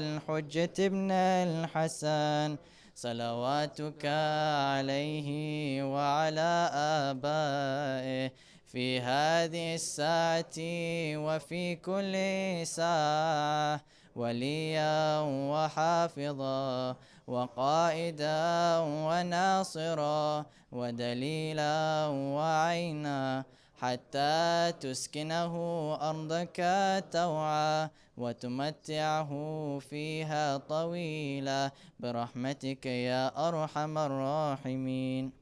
الحجة ابن الحسن صلواتك عليه وعلى آبائه في هذه الساعة وفي كل ساعة وليا وحافظا وقائدا وناصرا ودليلا وعينا، حتى تسكنه أرضك توعا وتمتعه فيها طويلا برحمتك يا أرحم الراحمين.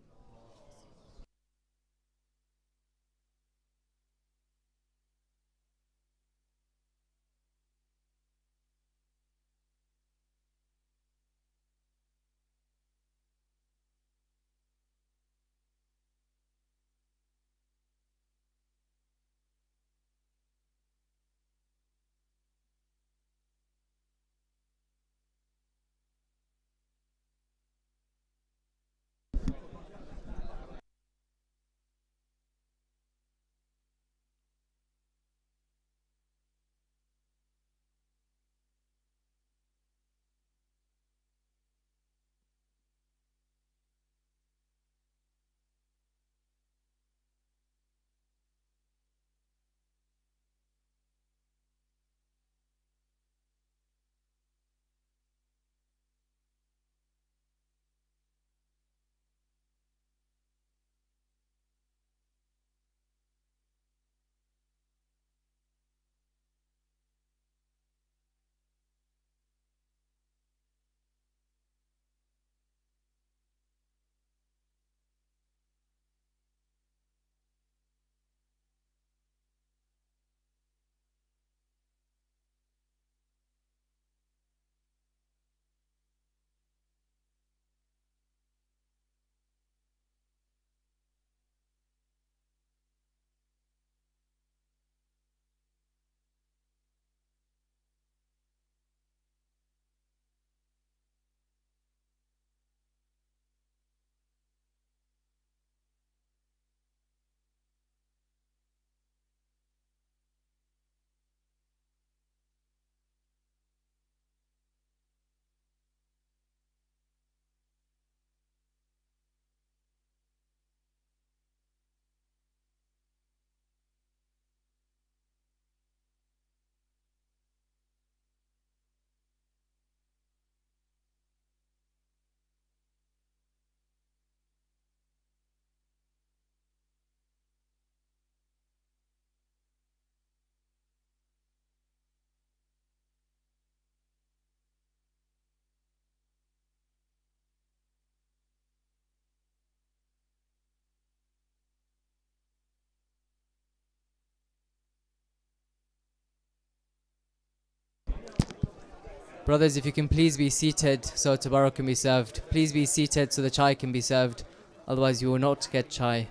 Brothers, if you can please be seated so tabarak can be served. Please be seated so the chai can be served. Otherwise you will not get chai.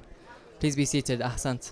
Please be seated. Ahsant.